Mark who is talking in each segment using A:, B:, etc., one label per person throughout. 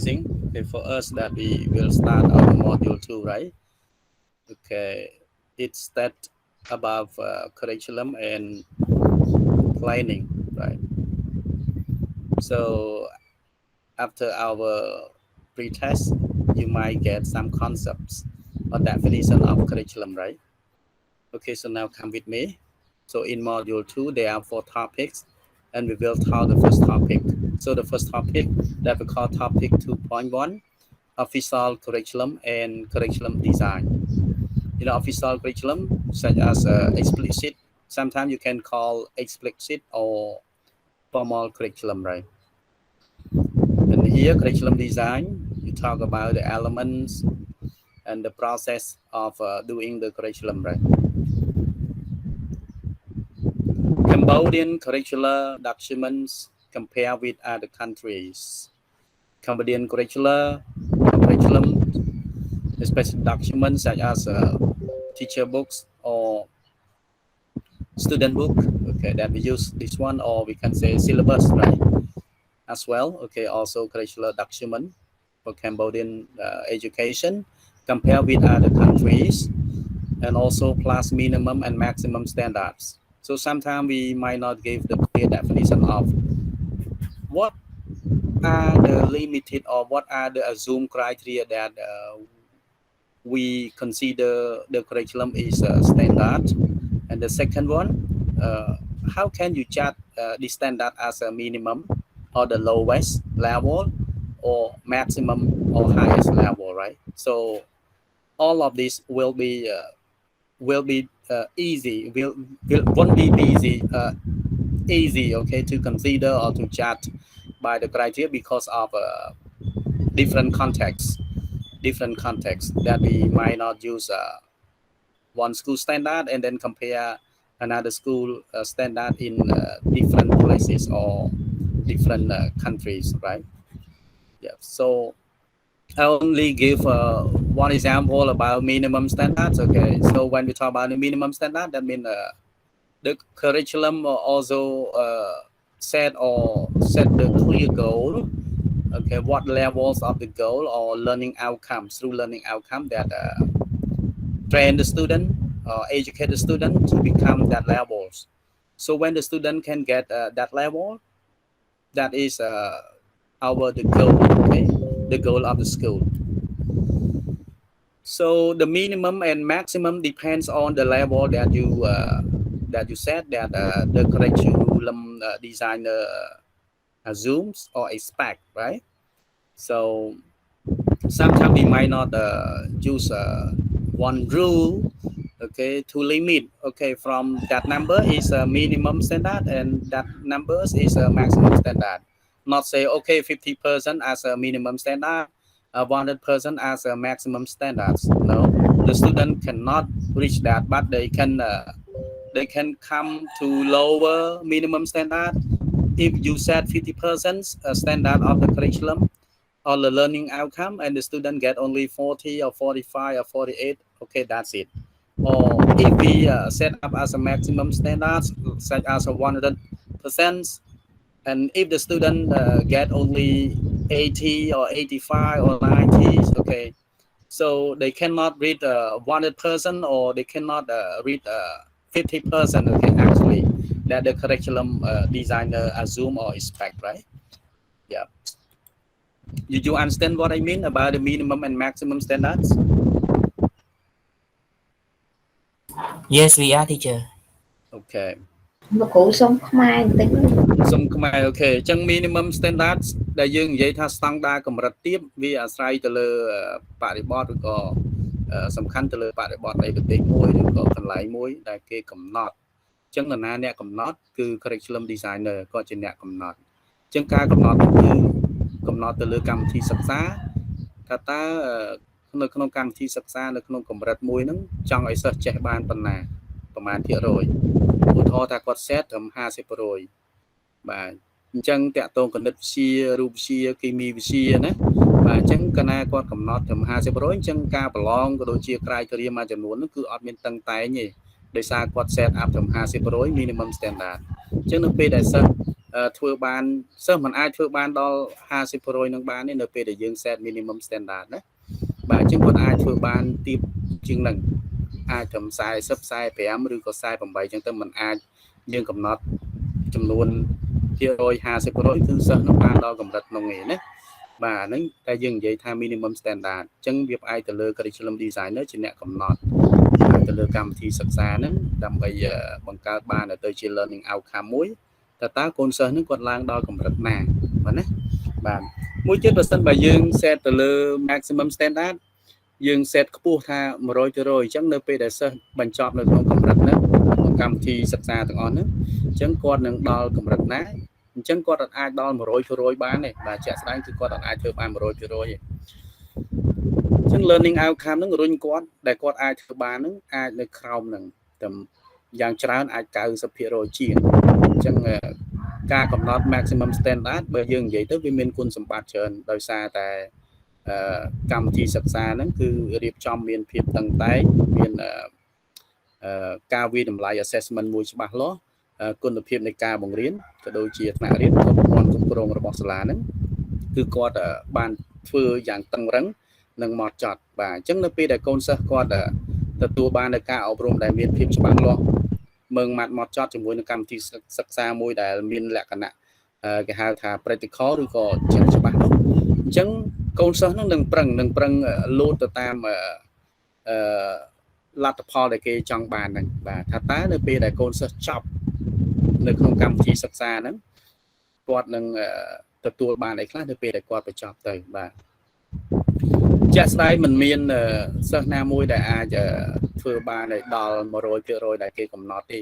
A: Okay, for us that we will start our module 2, right? Okay, it's that about curriculum and planning, right? So after our pre-test, you might get some concepts or definition of curriculum, right? Okay, so now come with me. So in module 2, there are 4 topics, and we will talk the first topic. So the first topic that we call topic 2.1, official curriculum and curriculum design. Official curriculum such as explicit. Sometimes you can call explicit or formal curriculum, right? And here, curriculum design, you talk about the elements and the process of doing the curriculum, right? Cambodian curricular documents compare with other countries. Cambodian curriculum, especially documents such as teacher books or student book. Okay, that we use this one, or we can say syllabus, right? As well. Okay, also curricular document for Cambodian education compare with other countries, and also plus minimum and maximum standards. So sometimes we might not give the clear definition of what are the limited or what are the assumed criteria that we consider the curriculum is standard. And the second one, uh, how can you judge the standard as a minimum or the lowest level or maximum or highest level, right? So all of this will be easy, won't be easy, okay, to consider or to judge by the criteria because of different contexts that we might not use one school standard and then compare another school standard in different places or different countries, right? Yeah. So I only give one example about minimum standards. Okay. So when we talk about the minimum standard, that means the curriculum also set the clear goal. Okay, what levels of the goal or learning outcomes through learning outcome that train the student or educate the student to become that levels. So when the student can get that level, that is the goal, okay, the goal of the school. So the minimum and maximum depends on the level that you said that the curriculum designer assumes or expect, right? So sometimes we might not use one rule, okay, to limit, okay, from that number is a minimum standard and that numbers is a maximum standard. Not say okay 50% as a minimum standard, 100% as a maximum standards. No, the student cannot reach that, but they can come to lower minimum standard if you set 50% standard of the curriculum or the learning outcome and the student get only 40 or 45 or 48, okay, that's it. Or if we set up as a maximum standards such as a 100%, and if the student get only 80 or 85 or 90, okay, so they cannot read 100% or they cannot read 50%, okay, actually that the curriculum designer assume or expect, right? Yeah. Did you understand what I mean about the minimum and maximum standards?
B: Yes, we are teacher.
A: Okay.
C: លោកគ្រូសុំខ្មែរបន្តិច
A: សុំខ្មែរអូខេអញ្ចឹង minimum standards ដែលយើងនិយាយថាស្តង់ដារកម្រិតទាបវាអាស្រ័យទៅលើបរិបទឬក៏សំខាន់ទៅលើបរិបទនៃប្រទេសមួយឬក៏កន្លែងមួយដែលគេកំណត់អញ្ចឹងនរណាអ្នកកំណត់គឺ curriculum designer ក៏ជាអ្នកកំណត់អញ្ចឹងការកំណត់គឺកំណត់ទៅលើកម្មវិធីសិក្សាថាតើនៅក្នុងកម្មវិធីសិក្សានៅក្នុងកម្រិតមួយហ្នឹងចង់ឲ្យសិស្សចេះបានប៉ុណ្ណាប្រមាណភាគរយឧទាហរណ៍ថាគាត់ set ត្រឹម 50% បាទអញ្ចឹងតាក់ទងគណិតវិទ្យារូបវិទ្យាគីមីវិទ្យាណាបាទអញ្ចឹងកាលណាគាត់កំណត់ត្រឹម 50% អញ្ចឹងការប្រឡងក៏ដូចជា criteria មួយចំនួននោះគឺអត់មានតឹងតែងទេដោយសារគាត់ set up ត្រឹម 50% minimum standard អញ្ចឹងនៅពេលដែលសិស្ស ធ្វើបានសិស្សមិនអាចធ្វើបានដល់ 50% នឹងបានទេនៅពេលដែលយើង set minimum standard ណាបាទអញ្ចឹងគាត់អាចធ្វើបានទាបជាងនឹងអាចត្រឹម40 45ឬក៏48អញ្ចឹងទៅមិនអាចយើងកំណត់ចំនួនភាគរយ 50% គឺសិស្សនឹងបានដល់កម្រិតនោះឯណាបាទអាហ្នឹងតែយើងនិយាយថា minimum standard អញ្ចឹងវាផ្អែកទៅលើ curriculum designer ជាអ្នកកំណត់ទៅលើកម្មវិធីសិក្សាហ្នឹងដើម្បីបង្កើតបានទៅជា learning outcome មួយតើកូនសិស្សហ្នឹងគាត់ឡើងដល់កម្រិតណាបាទណាបាទមួយទៀតបើសិនបើយើង set ទៅលើ maximum standard យើង set ខ្ពស់ថា 100% អញ្ចឹងនៅពេលដែលសិស្សបញ្ចប់នៅក្នុងកម្រិតហ្នឹងកម្មវិធីសិក្សាទាំងអស់ហ្នឹងអញ្ចឹងគាត់នឹងដល់កម្រិតណាអញ្ចឹងគាត់អាចដល់ 100% បានទេបាទជាក់ស្ដែងគឺគាត់អាចធ្វើបាន 100% ទេអញ្ចឹង learning outcome ហ្នឹងរុញគាត់ដែលគាត់អាចធ្វើបានហ្នឹងអាចនៅក្រោមហ្នឹងតែយ៉ាងច្រើនអាច 90% ជាងអញ្ចឹងការកំណត់ maximum standard បើយើងនិយាយទៅវាមានគុណសម្បត្តិច្រើនដោយសារតែកម្មវិធីសិក្សាហ្នឹងគឺរៀបចំមានភាពតឹងតែងមានការវិតម្លៃ assessment មួយច្បាស់លាស់គុណភាពនៃការបង្រៀនក៏ដូចជាថ្នាក់រៀនក៏ប្រព័ន្ធគ្រប់គ្រងរបស់សាលាហ្នឹងគឺគាត់បានធ្វើយ៉ាងតឹងរ៉ឹងនិងហ្មត់ចត់បាទអញ្ចឹងនៅពេលដែលកូនសិស្សគាត់ទទួលបាននៅការអប់រំដែលមានភាពច្បាស់លាស់មើងម៉ាត់ហ្មត់ចត់ជាមួយនឹងកម្មវិធីសិក្សាមួយដែលមានលក្ខណៈគេហៅថា practical ឬក៏ជាច្បាស់នោះអញ្ចឹងកូនសិស្សនឹងប្រឹងលោតទៅតាមលទ្ធផលដែលគេចង់បានហ្នឹងបាទថាតើនៅពេលដែលកូនសិស្សចប់នៅក្នុងកម្មវិធីសិក្សាហ្នឹងគាត់នឹងទទួលបានអីខ្លះនៅពេលដែលគាត់បញ្ចប់ទៅបាទជាក់ស្ដែងមិនមានសិស្សណាមួយដែលអាចធ្វើបានដល់ 100% ដែលគេកំណត់ទេ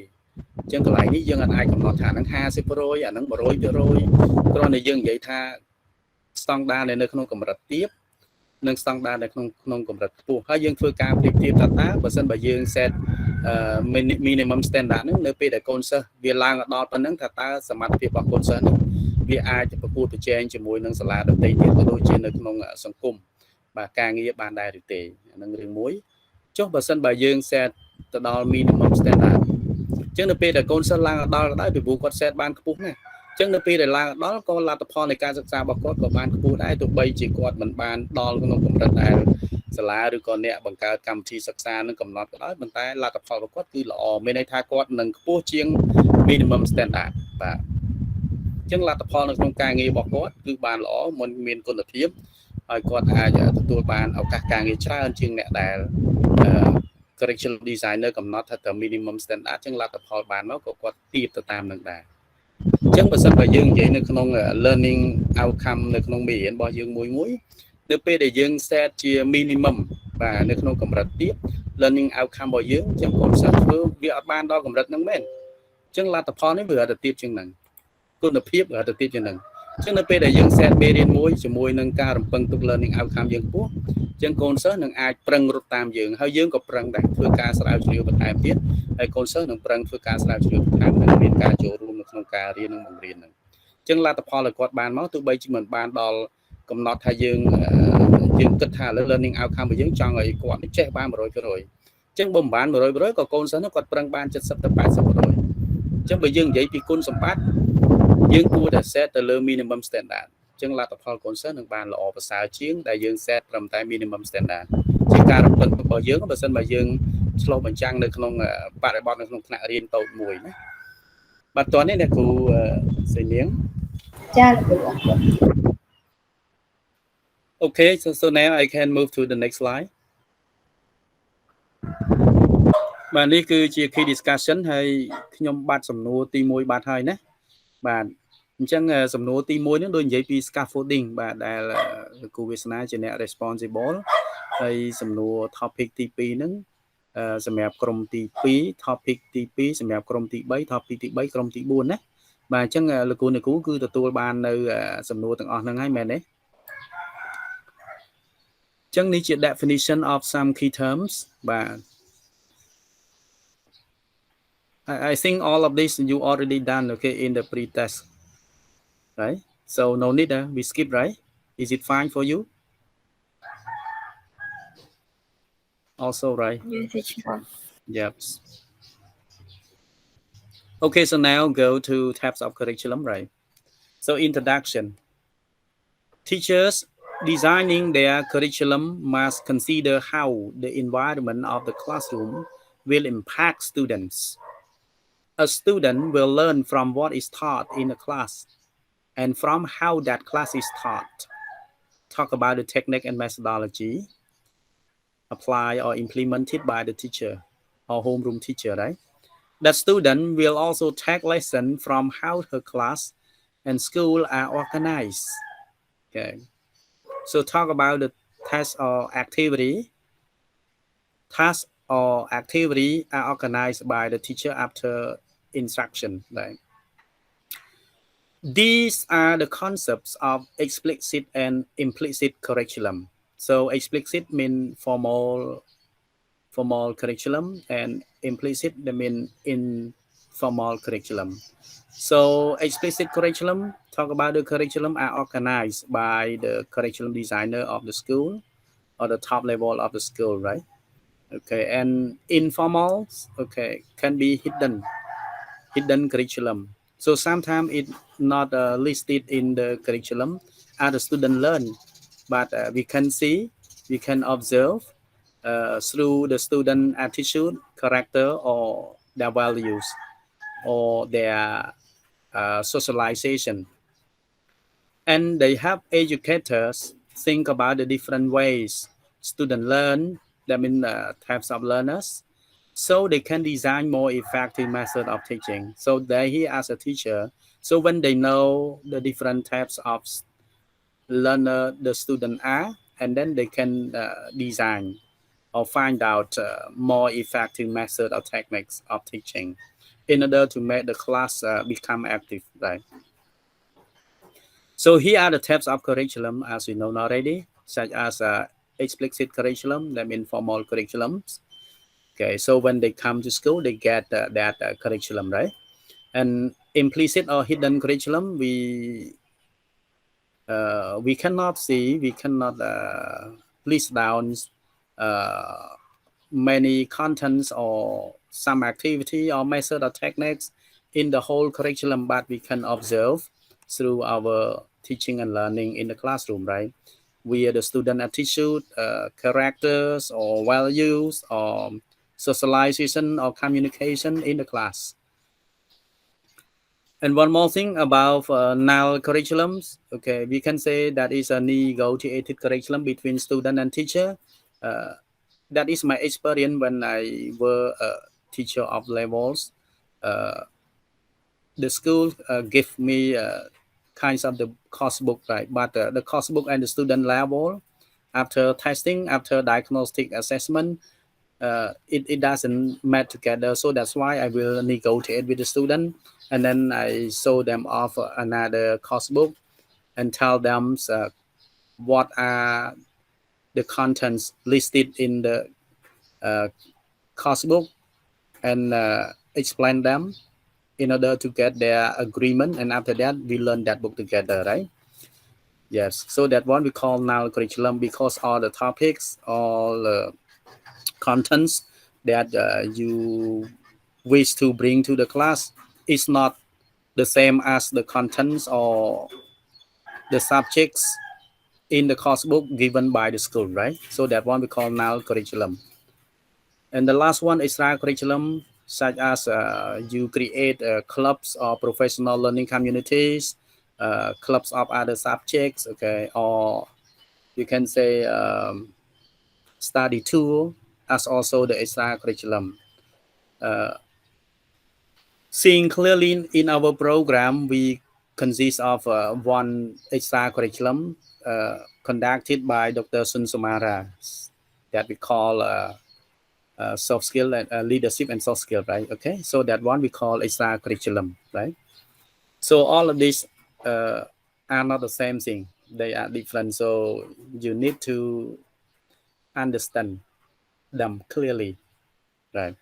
A: អញ្ចឹងកន្លែងនេះយើងអាចកំណត់ថាហ្នឹង 50% អាហ្នឹង 100% គ្រាន់តែយើងនិយាយថាស្តង់ដារនៅក្នុងកម្រិតទាបនិងស្តង់ដារនៅក្នុងកម្រិតខ្ពស់ហើយយើងធ្វើការប្រៀបធៀបថាបើសិនបើយើង set minimum standard ហ្នឹងនៅពេលដែលកូនសិស្សវាឡើងដល់ប៉ុណ្ណឹងថាតើសមត្ថភាពរបស់កូនសិស្សហ្នឹងវាអាចប្រកួតប្រជែងជាមួយនឹងសាលាដទៃទៀតក៏ដូចជានៅក្នុងសង្គមបាទការងារបានដែរឬទេអានឹងរឿងមួយចុះបើសិនបើយើង set ទៅដល់ minimum standard អញ្ចឹងនៅពេលដែលកូនសិស្សឡើងដល់ដែរពីព្រោះគាត់ set បានខ្ពស់ណាស់អញ្ចឹងនៅពេលដែលឡើងដល់ក៏លទ្ធផលនៃការសិក្សារបស់គាត់ក៏បានខ្ពស់ដែរទោះបីជាគាត់មិនបានដល់ក្នុងកម្រិតដែលសាលាឬក៏អ្នកបង្កើតកម្មវិធីសិក្សានឹងកំណត់ក៏ដោយប៉ុន្តែលទ្ធផលរបស់គាត់គឺល្អមានន័យថាគាត់នឹងខ្ពស់ជាង minimum standard បាទអញ្ចឹងលទ្ធផលនៅក្នុងការងាររបស់គាត់គឺបានល្អមិនមានគុណភាពហើយគាត់អាចទទួលបានឱកាសការងារច្រើនជាងអ្នកដែលcurriculum designer កំណត់ថាទៅ minimum standard អញ្ចឹងលទ្ធផលបានមកក៏គាត់ទៀបទៅតាមនឹងដែរអញ្ចឹងបើសិនបើយើងនិយាយនៅក្នុង learning outcome នៅក្នុងមេរៀនរបស់យើងមួយនៅពេលដែលយើង set ជា minimum បាទនៅក្នុងកម្រិតទាប learning outcome របស់យើងអញ្ចឹងកូនសិស្សធ្វើវាអត់បានដល់កម្រិតហ្នឹងមែនអញ្ចឹងលទ្ធផលនេះវាអត់ទៅទៀបជាងហ្នឹងគុណភាពអត់ទៅទៀបជាងហ្នឹងអញ្ចឹងនៅពេលដែលយើង set មេរៀនមួយជាមួយនឹងការរំពឹងទុក learning outcome យើងខ្ពស់អញ្ចឹងកូនសិស្សនឹងអាចប្រឹងរត់តាមយើងហើយយើងក៏ប្រឹងដែរធ្វើការស្រាវជ្រាវបន្ថែមទៀតហើយកូនសិស្សនឹងប្រឹងធ្វើការស្រាវជ្រាវបន្ថែមនិងមានការចូលរួមនៅក្នុងការរៀននិងបង្រៀនហ្នឹងអញ្ចឹងលទ្ធផលដែលគាត់បានមកទោះបីជាមិនបានដល់កំណត់ថាយើងគិតថា learning outcome របស់យើងចង់ឲ្យគាត់ចេះបាន 100% អញ្ចឹងបើមិនបាន 100% ក៏កូនសិស្សនោះគាត់ប្រឹងបាន 70 ទៅ 80% អញ្ចឹងបើយើងនិយាយពីគុណសម្បត្តិយើងគួរតែ set ទៅលើ minimum standard អញ្ចឹងលទ្ធផលកូនសិស្សនឹងបានល្អប្រសើរជាងដែលយើង set ត្រឹមតែ minimum standard ជាការរំពឹងរបស់យើងបើសិនបើយើងឆ្លុះបញ្ចាំងនៅក្នុងបរិបទនៅក្នុងថ្នាក់រៀនតូចមួយណាបាទតោះនេះអ្នកគ្រូសេនាង
C: ចាលោកគ្រូ
A: Okay so now I can move to the next slide បាទនេះគឺជា key discussion ហើយខ្ញុំបាត់សំណួរទី1បាត់ហើយណាបាទអញ្ចឹងសំណួរទី1នេះដូចនិយាយពី scaffolding បាទដែលលោកគ្រូវាសនាជាអ្នក responsible ហើយសំណួរ topic ទី2ហ្នឹងសម្រាប់ក្រុមទី2 topic ទី2សម្រាប់ក្រុមទី3 topic ទី3ក្រុមទី4ណាបាទអញ្ចឹងលោកគ្រូគឺទទួលបាននៅសំណួរទាំងអស់ហ្នឹងហើយមែនទេអញ្ចឹងនេះជា definition of some key terms បាទ I think all of this you already done okay in the pre-test right so no need we skip right is it fine for you also right
C: yes teacher
A: yep okay so now go to tabs of curriculum right So introduction. Teachers designing their curriculum must consider how the environment of the classroom will impact students. A student will learn from what is taught in a class and from how that class is taught. Talk about the technique and methodology applied or implemented by the teacher or homeroom teacher, right? The student will also take lessons from how her class and school are organized. Okay. So talk about the task or activity. Task or activity are organized by the teacher after instruction. Right? These are the concepts of explicit and implicit curriculum. So explicit mean formal curriculum, and implicit they mean informal curriculum. So explicit curriculum, talk about the curriculum are organized by the curriculum designer of the school or the top level of the school, right? Okay, and informal, okay, can be hidden curriculum. So sometimes it's not listed in the curriculum as the student learn, but we can see, we can observe through the student attitude, character, or their values, or their socialization. And they help educators think about the different ways students learn, that means types of learners, so they can design more effective method of teaching. So they here as a teacher, so when they know the different types of learner the student are, and then they can design or find out more effective method or techniques of teaching in order to make the class become active, right? So here are the types of curriculum as you know already, such as explicit curriculum, that means formal curriculums. Okay, so when they come to school, they get that curriculum, right? And implicit or hidden curriculum, we cannot see, we cannot list down many contents or some activity or method or techniques in the whole curriculum, but we can observe through our teaching and learning in the classroom, right? We are the student attitude, characters or values or socialization or communication in the class. And one more thing about NAL curriculums, okay, we can say that is a negotiated curriculum between student and teacher. That is my experience when I were a teacher of levels. The school give me kinds of the course book, right? But the course book and the student level, after testing, after diagnostic assessment, it doesn't match together. So that's why I will negotiate with the student, and then I show them off another course book and tell them what are the contents listed in the course book, and explain them in order to get their agreement. And after that, we learn that book together, right? Yes. So that one we call now curriculum, because all the topics, all contents that you wish to bring to the class is not the same as the contents or the subjects in the course book given by the school, right? So that one we call now curriculum. And the last one is extra curriculum, such as you create clubs or professional learning communities, clubs of other subjects, okay, or you can say study tool as also the extra curriculum. Seeing clearly in our program, we consist of one extra curriculum conducted by Dr. Sun Sumara, that we call soft skill and leadership and soft skill, right? Okay, so that one we call extra curriculum, right? So all of these are not the same thing, they are different, so you need to understand them clearly, right?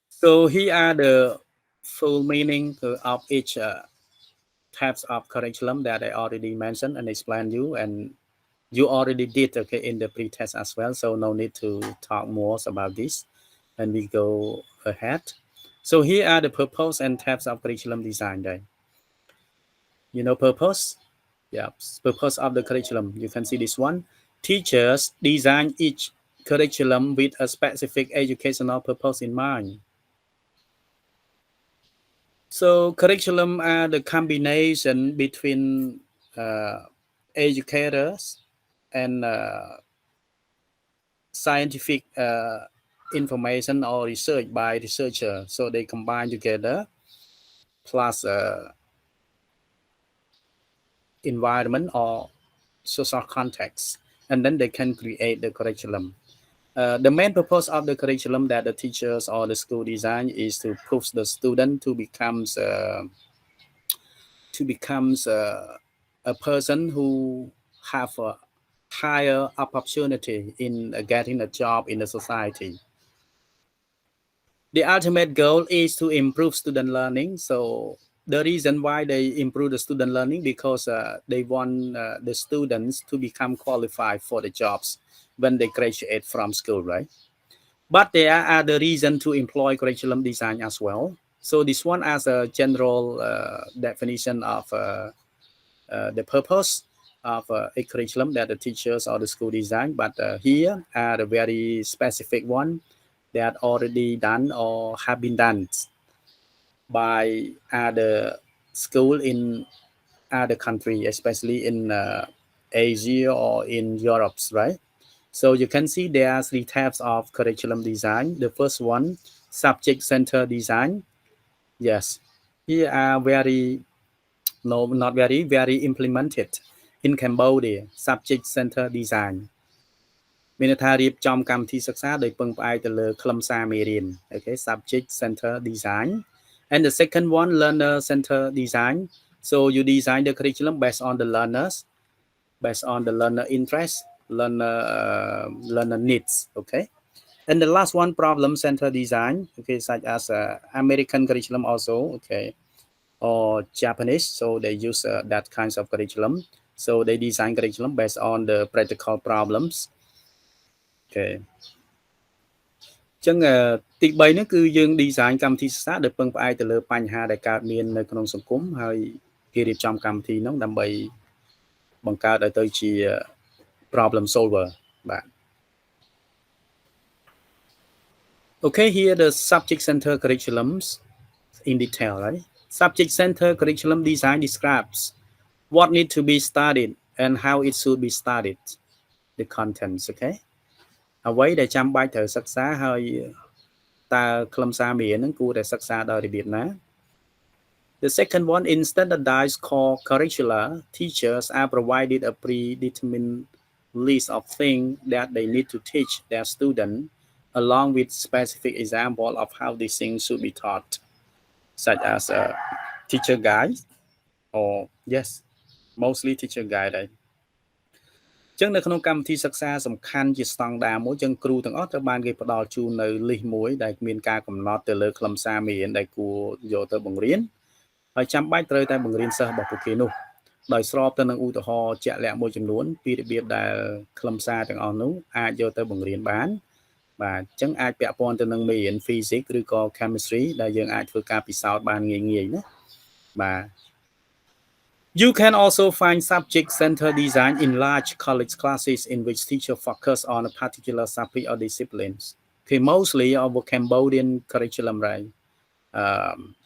A: So here are the full meaning of each types of curriculum that I already mentioned and explained you, and you already did, okay, in the pre-test as well, so no need to talk more about this, and we go ahead. So here are the purpose and types of curriculum design, right? You know purpose? Yeah, purpose of the curriculum. You can see this one. Teachers design each curriculum with a specific educational purpose in mind. So curriculum are the combination between educators and scientific information or research by researcher. So they combine together plus environment or social context, and then they can create the curriculum. The main purpose of the curriculum that the teachers or the school design is to push the student to becomes a person who have a higher opportunity in getting a job in the society. The ultimate goal is to improve student learning. So the reason why they improve the student learning because they want the students to become qualified for the jobs when they graduate from school, right? But there are other reasons to employ curriculum design as well. So this one as a general definition of the purpose of a curriculum that the teachers or the school design. But here are the very specific one that already done or have been done by other school in other country, especially in Asia or in Europe, right? So you can see there are three types of curriculum design. The first one, subject center design. Yes, here are very, no, not very, very implemented in Cambodia, subject center design មានន័យថារៀបចំកម្មវិធីសិក្សាដោយពឹងផ្អែកទៅលើខ្លឹមសារមេរៀន okay subject center design and the second one learner center design so you design the curriculum based on the learner interest learner needs okay and the last one problem center design okay such as American curriculum also okay or Japanese so they use that kinds of curriculum so they design curriculum based on the practical problems okay ចឹងទី3នេះគឺយើង design កម្មវិធីសិក្សាដែលពឹងផ្អែកទៅលើបញ្ហាដែលកើតមាននៅក្នុងសង្គមហើយគេរៀបចំកម្មវិធីនោះដើម្បីបង្កើតឲ្យទៅជា problem solver បាទ Okay here the subject center curriculums in detail right subject center curriculum design describes what need to be studied and how it should be studied the contents okay អ្វីដែលចាំបាច់ត្រូវសិក្សាហើយតើខ្លឹមសារមេរៀនហ្នឹងគួរតែសិក្សាដោយរបៀបណា The second one in standardized core curricula teachers are provided a predetermined list of things that they need to teach their student along with specific example of how these things should be taught such as a teacher guide or yes mostly teacher guide ដែរ ចឹងនៅក្នុងកម្មវិធីសិក្សាសំខាន់ជាស្តង់ដារមួយចឹងគ្រូទាំងអស់ត្រូវបានគេផ្ដល់ជូននៅ list មួយដែលមានការកំណត់ទៅលើខ្លឹមសារមេរៀនដែលគួរយកទៅបង្រៀនហើយចាំបាច់ត្រូវតែបង្រៀនសិស្សរបស់ពួកគេនោះដោយស្របទៅនឹងឧទាហរណ៍ជាក់លាក់មួយចំនួនពីរបៀបដែលខ្លឹមសារទាំងអស់នោះអាចយកទៅបង្រៀនបានបាទចឹងអាចពាក់ព័ន្ធទៅនឹងមេរៀន physics ឬក៏ chemistry ដែលយើងអាចធ្វើការពិសោធន៍បានងាយៗណាបាទ You can also find subject-centered design in large college classes in which teachers focus on a particular subject or disciplines. Okay, mostly our Cambodian curriculum, right?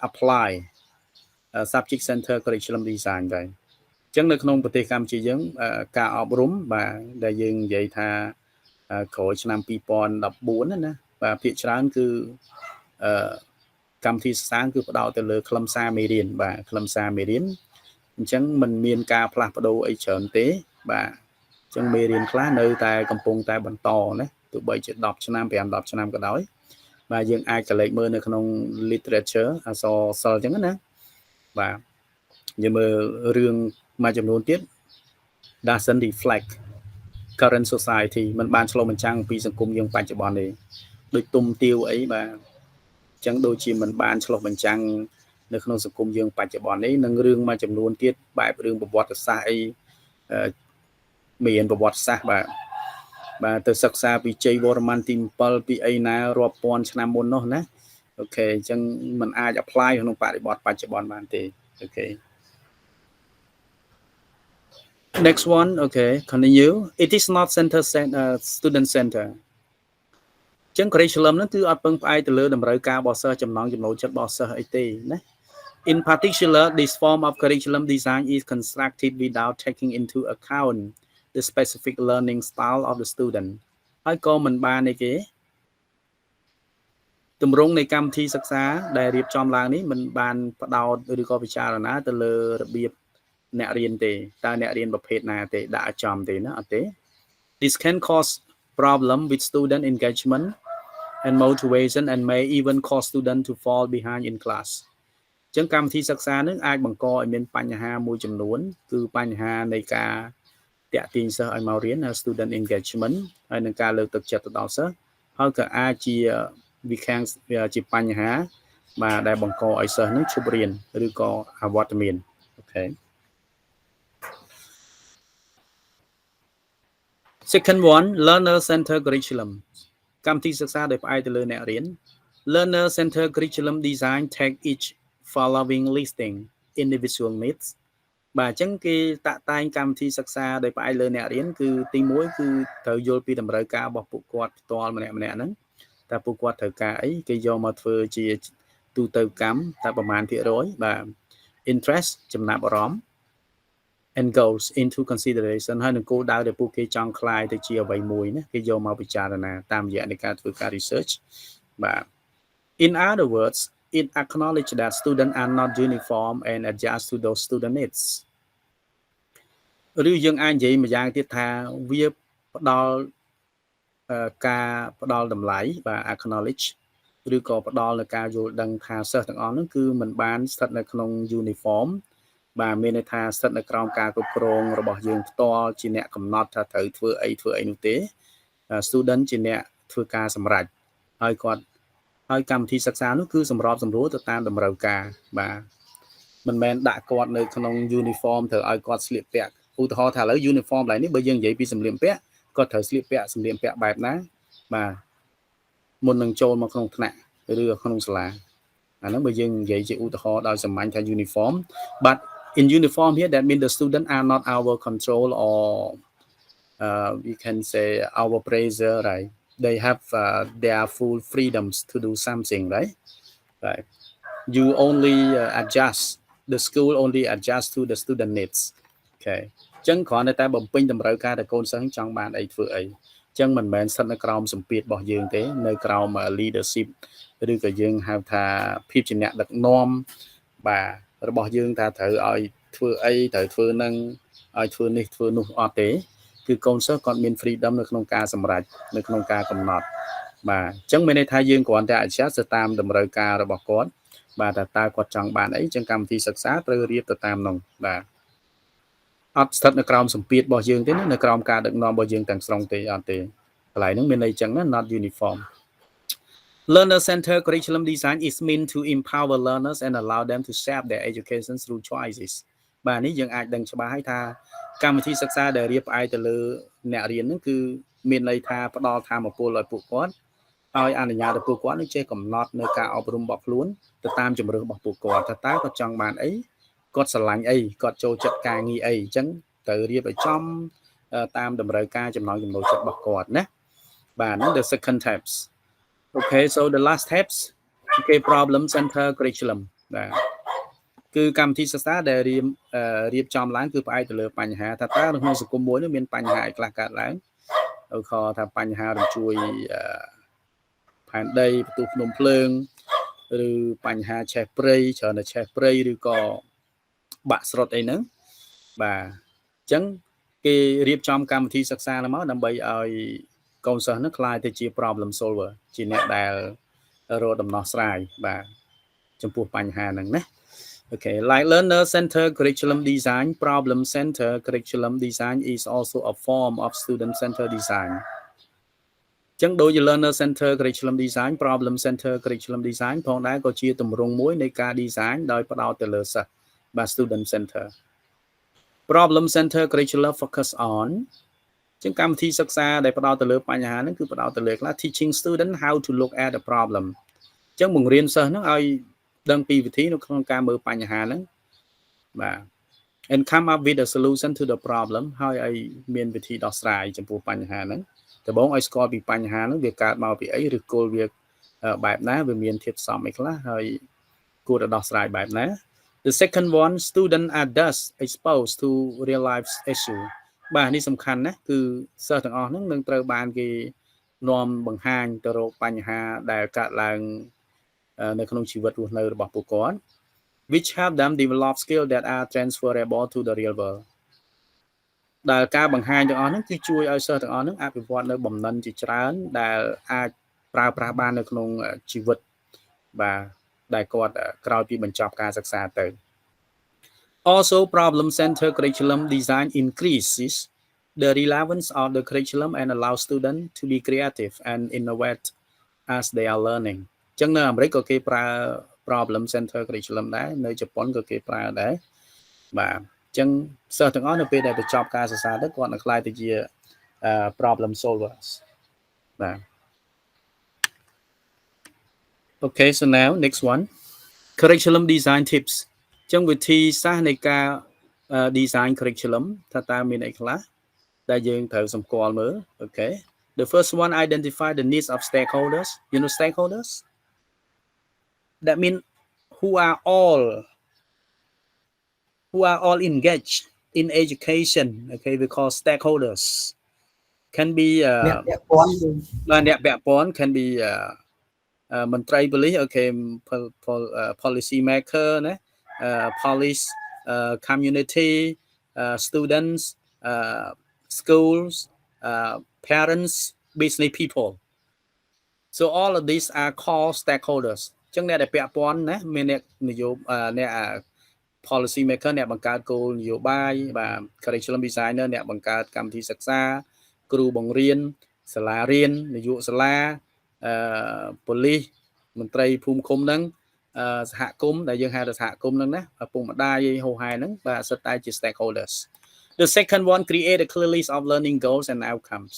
A: Apply subject-centered curriculum design, right? ចឹងនៅក្នុងប្រទេសកម្ពុជាយើងការអប់រំបាទដែលយើងនិយាយថាក្រោយឆ្នាំ2014ណាបាទភាគច្រើនគឺកម្មវិធីសិក្សាគឺផ្ដោតទៅលើខ្លឹមសារមេរៀនបាទខ្លឹមសារមេរៀន អញ្ចឹងมันមានការផ្លាស់ប្ដូរអីច្រើនទេបាទអញ្ចឹងមេរៀនខ្លះនៅតែកំពុងតែបន្តណាទោះបីជា10ឆ្នាំ5 10ឆ្នាំក៏ដោយបាទយើងអាចកលេចមើលនៅក្នុង literature អក្សរសិល្ប៍អញ្ចឹងណាបាទយើងមើលរឿងមួយចំនួនទៀត doesn't reflect current society มันបានឆ្លុះបញ្ចាំងពីសង្គមយើងបច្ចុប្បន្នទេដូចទុំទាវអីបាទអញ្ចឹងដូចជាมันបានឆ្លុះបញ្ចាំង នៅក្នុងសង្គមយើងបច្ចុប្បន្ននេះនឹងរឿងមួយចំនួនទៀតបែបរឿងប្រវត្តិសាស្ត្រអីមានប្រវត្តិសាស្ត្របាទទៅសិក្សាពីជ័យវរ្ម័នទី7ពីអីណារាប់ពាន់ឆ្នាំមុននោះណាអូខេអញ្ចឹងมันអាច apply ក្នុងបរិបទបច្ចុប្បន្នបានទេអូខេ Next one, okay, continue. It is not student center. ចឹង curriculum ហ្នឹងគឺអត់ពឹងផ្អែកទៅលើតម្រូវការរបស់សិស្សចំណង់ចំណូលចិត្តរបស់សិស្សអីទេណា In particular, this form of curriculum design is constructed without taking into account the specific learning style of the student. ហើយក៏មិនបានអីគេទម្រង់នៃកម្មវិធីសិក្សាដែលរៀបចំឡើងនេះមិនបានផ្ដោតឬក៏ពិចារណាទៅលើរបៀបអ្នករៀនទេតើអ្នករៀនប្រភេទណាទេដាក់ឲ្យចំទេណាអត់ទេ This can cause problem with student engagement and motivation and may even cause student to fall behind in class ចឹងកម្មវិធីសិក្សានឹងអាចបង្កឲ្យមានបញ្ហាមួយចំនួនគឺបញ្ហានៃការតាក់ទាញសិស្សឲ្យមករៀន student engagement ហើយនឹងការលើកទឹកចិត្តទៅដល់សិស្សហើយក៏អាចជាជាបញ្ហាបាទដែលបង្កឲ្យសិស្សនឹងឈប់រៀនឬក៏អវត្តមានអូខេ Second one learner center curriculum កម្មវិធីសិក្សាដែលផ្អែកទៅលើអ្នករៀន learner center curriculum design take each following listing individual needs បាទអញ្ចឹងគេតាក់តែងកម្មវិធីសិក្សាដែលផ្អែកលើអ្នករៀនគឺទី1គឺត្រូវយល់ពីតម្រូវការរបស់ពួកគាត់ផ្ទាល់ម្នាក់ៗហ្នឹងតើពួកគាត់ត្រូវការអីគេយកមកធ្វើជាទូទៅកម្មតើប្រមាណភាគរយបាទ interest ចំណាប់អារម្មណ៍ and goals into consideration ហើយនឹងគោលដៅដែលពួកគេចង់ខ្លាយទៅជាអ្វីមួយណាគេយកមកពិចារណាតាមរយៈនៃការធ្វើការ research បាទ In other words it acknowledges that students are not uniform and adjust to those student needs ឬយើងអាចនិយាយម្យ៉ាងទៀតថាវាផ្ដល់ការផ្ដល់តម្លៃបាទ acknowledge ឬក៏ផ្ដល់នៅការយល់ដឹងថាសិស្សទាំងអស់ហ្នឹងគឺមិនបានស្ថិតនៅក្នុង uniform បាទមានន័យថាស្ថិតនៅក្រោមការគ្រប់គ្រងរបស់យើងផ្ទាល់ជាអ្នកកំណត់ថាត្រូវធ្វើអីនោះទេ student ជាអ្នកធ្វើការសម្រេចហើយគាត់ហើយកម្មវិធីសិក្សានោះគឺសម្របសម្រួលទៅតាមតម្រូវការបាទមិនមែនដាក់គាត់នៅក្នុង uniform ត្រូវឲ្យគាត់ស្លៀកពាក់ឧទាហរណ៍ថាឥឡូវ uniform ឡើយនេះបើយើងនិយាយពីសម្លៀកបំពាក់គាត់ត្រូវស្លៀកពាក់សម្លៀកបំពាក់បែបណាបាទមុននឹងចូលមកក្នុងថ្នាក់ឬក្នុងសាលាអាហ្នឹងបើយើងនិយាយជាឧទាហរណ៍ដោយសាមញ្ញថា uniform but in uniform here that means the student are not our control or we can say our pressure right they have their full freedoms to do something right you only adjust the school only adjust to the student needs okay ចឹងគ្រាន់តែបំពេញតម្រូវការតែកូនសិស្សចង់បានអីធ្វើអីចឹងមិនមែនស្ថិតនៅក្រោមសម្ពាធរបស់យើងទេនៅក្រោម leadership ឬក៏យើងហៅថាភាពជាអ្នកដឹកនាំបាទរបស់យើងថាត្រូវឲ្យធ្វើអីត្រូវធ្វើនឹងឲ្យធ្វើនេះធ្វើនោះអត់ទេគឺកូនសិស្សគាត់មាន freedom នៅក្នុងការសម្រេចនៅក្នុងការកំណត់បាទអញ្ចឹងមានន័យថាយើងគ្រាន់តែ adjust ទៅតាមតម្រូវការរបស់គាត់បាទតើគាត់ចង់បានអីអញ្ចឹងកម្មវិធីសិក្សាត្រូវរៀបទៅតាមនោះបាទអត់ស្ថិតនៅក្រោមសម្ពាធរបស់យើងទេនៅក្រោមការដឹកនាំរបស់យើងទាំងស្រុងទេអត់ទេកន្លែងហ្នឹងមានន័យអញ្ចឹងណា not uniform Learner center curriculum design is meant to empower learners and allow them to shape their education through choices បាទនេះយើងអាចដឹងច្បាស់ហើយថាកម្មវិធីសិក្សាដែលរៀបផ្អែកទៅលើអ្នករៀនហ្នឹងគឺមានន័យថាផ្ដល់ធម៌ពលឲ្យពួកគាត់ឲ្យអនុញ្ញាតឲ្យពួកគាត់នឹងចេះកំណត់នៅការអប់រំរបស់ខ្លួនទៅតាមជំរឿនរបស់ពួកគាត់តើគាត់ចង់បានអីគាត់ស្រឡាញ់អីគាត់ចូលចិត្តការងារអីអញ្ចឹងត្រូវរៀបឲ្យចំតាមតម្រូវការចំណង់ចំណូលចិត្តរបស់គាត់ណាបាទហ្នឹង the second tips Okay so the last steps okay problem center curriculum បាទគឺកម្មវិធីសិក្សាដែលរៀបចំឡើងគឺផ្អែកទៅលើបញ្ហាថាតើក្នុងសង្គមមួយនោះមានបញ្ហាអីខ្លះកើតឡើងឧទាហរណ៍ថាបញ្ហារំជួយផែនដីបន្ទុះភ្នំភ្លើងឬបញ្ហាឆេះព្រៃច្រើនតែឆេះព្រៃឬក៏បាក់ស្រុតអីហ្នឹងបាទអញ្ចឹងគេរៀបចំកម្មវិធីសិក្សាមកដើម្បីឲ្យកូនសិស្សនឹងក្លាយទៅជា problem solver ជាអ្នកដែលរកដំណោះស្រាយបាទចំពោះបញ្ហាហ្នឹងណា Okay like learner center curriculum design problem center curriculum design is also a form of student center design ចឹងដូចជា learner center curriculum design problem center curriculum design ផងដែរក៏ជាទម្រង់មួយនៃការ design ដោយផ្ដោតទៅលើសិស្សបាទ student center problem center curriculum focus on ចឹងកម្មវិធីសិក្សាដែលផ្ដោតទៅលើបញ្ហាហ្នឹងគឺផ្ដោតទៅលើខ្លះ teaching student how to look at the problem ចឹងបង្រៀនសិស្សហ្នឹងឲ្យដឹងពីវិធីនៅក្នុងការមើលបញ្ហាហ្នឹងបាទ and come up with a solution to the problem ហើយឲ្យមានវិធីដោះស្រាយចំពោះបញ្ហាហ្នឹងដំបូងឲ្យស្គាល់ពីបញ្ហាហ្នឹងវាកើតមកពីអីឬគោលវាបែបណាវាមានធាតុផ្សំអីខ្លះហើយគួរតែដោះស្រាយបែបណា The second one student are thus exposed to real life issue បាទនេះសំខាន់ណាគឺសិស្សទាំងអស់ហ្នឹងនឹងត្រូវបានគេនាំបង្ហាញទៅរកបញ្ហាដែលកើតឡើងនៅក្នុងជីវិតរស់នៅរបស់ពួកគាត់ which help them develop skills that are transferable to the real world ដែលការបង្ហាញទាំងអស់ហ្នឹងគឺជួយឲ្យសិស្សទាំងអស់ហ្នឹងអភិវឌ្ឍនៅបំណិនជាច្រើនដែលអាចប្រើប្រាស់បាននៅក្នុងជីវិតបាទដែលគាត់ក្រោយពីបញ្ចប់ការសិក្សាទៅ Also problem center curriculum design increases the relevance of the curriculum and allows students to be creative and innovate as they are learning ចឹងនៅអាមេរិកក៏គេប្រើ problem center curriculum ដែរនៅជប៉ុនក៏គេប្រើដែរបាទចឹងសិស្សទាំងអស់នៅពេលដែលបញ្ចប់ការសិក្សាទៅគាត់នឹងក្លាយទៅជា problem solvers បាទ Okay so now next one curriculum design tips ចឹងវិធីសាស្ត្រនៃការ design curriculum ថាតើមានអីខ្លះដែលយើងត្រូវសម្គាល់មើល Okay the first one identify the needs of stakeholders you know stakeholders that mean who are all engaged in education okay we call stakeholders can be អ្នកពាក់ព័ន្ធ can be មន្ត្រីប៉ូលីស okay policy maker ណា police community students schools parents business people so all of these are called stakeholders ចឹងអ្នកដែលពាក់ព័ន្ធណាមានអ្នកនយោបាយអ្នក policy maker អ្នកបង្កើតគោលនយោបាយបាទ curriculum designer អ្នកបង្កើតកម្មវិធីសិក្សាគ្រូបង្រៀនសាលារៀននាយកសាលាប៉ូលីសមន្ត្រីភូមិឃុំហ្នឹងសហគមន៍ដែលយើងហៅថាសហគមន៍ហ្នឹងណាឪពុកម្ដាយហូហែហ្នឹងបាទសិតតែជា stakeholders the second one create a clear list of learning goals and outcomes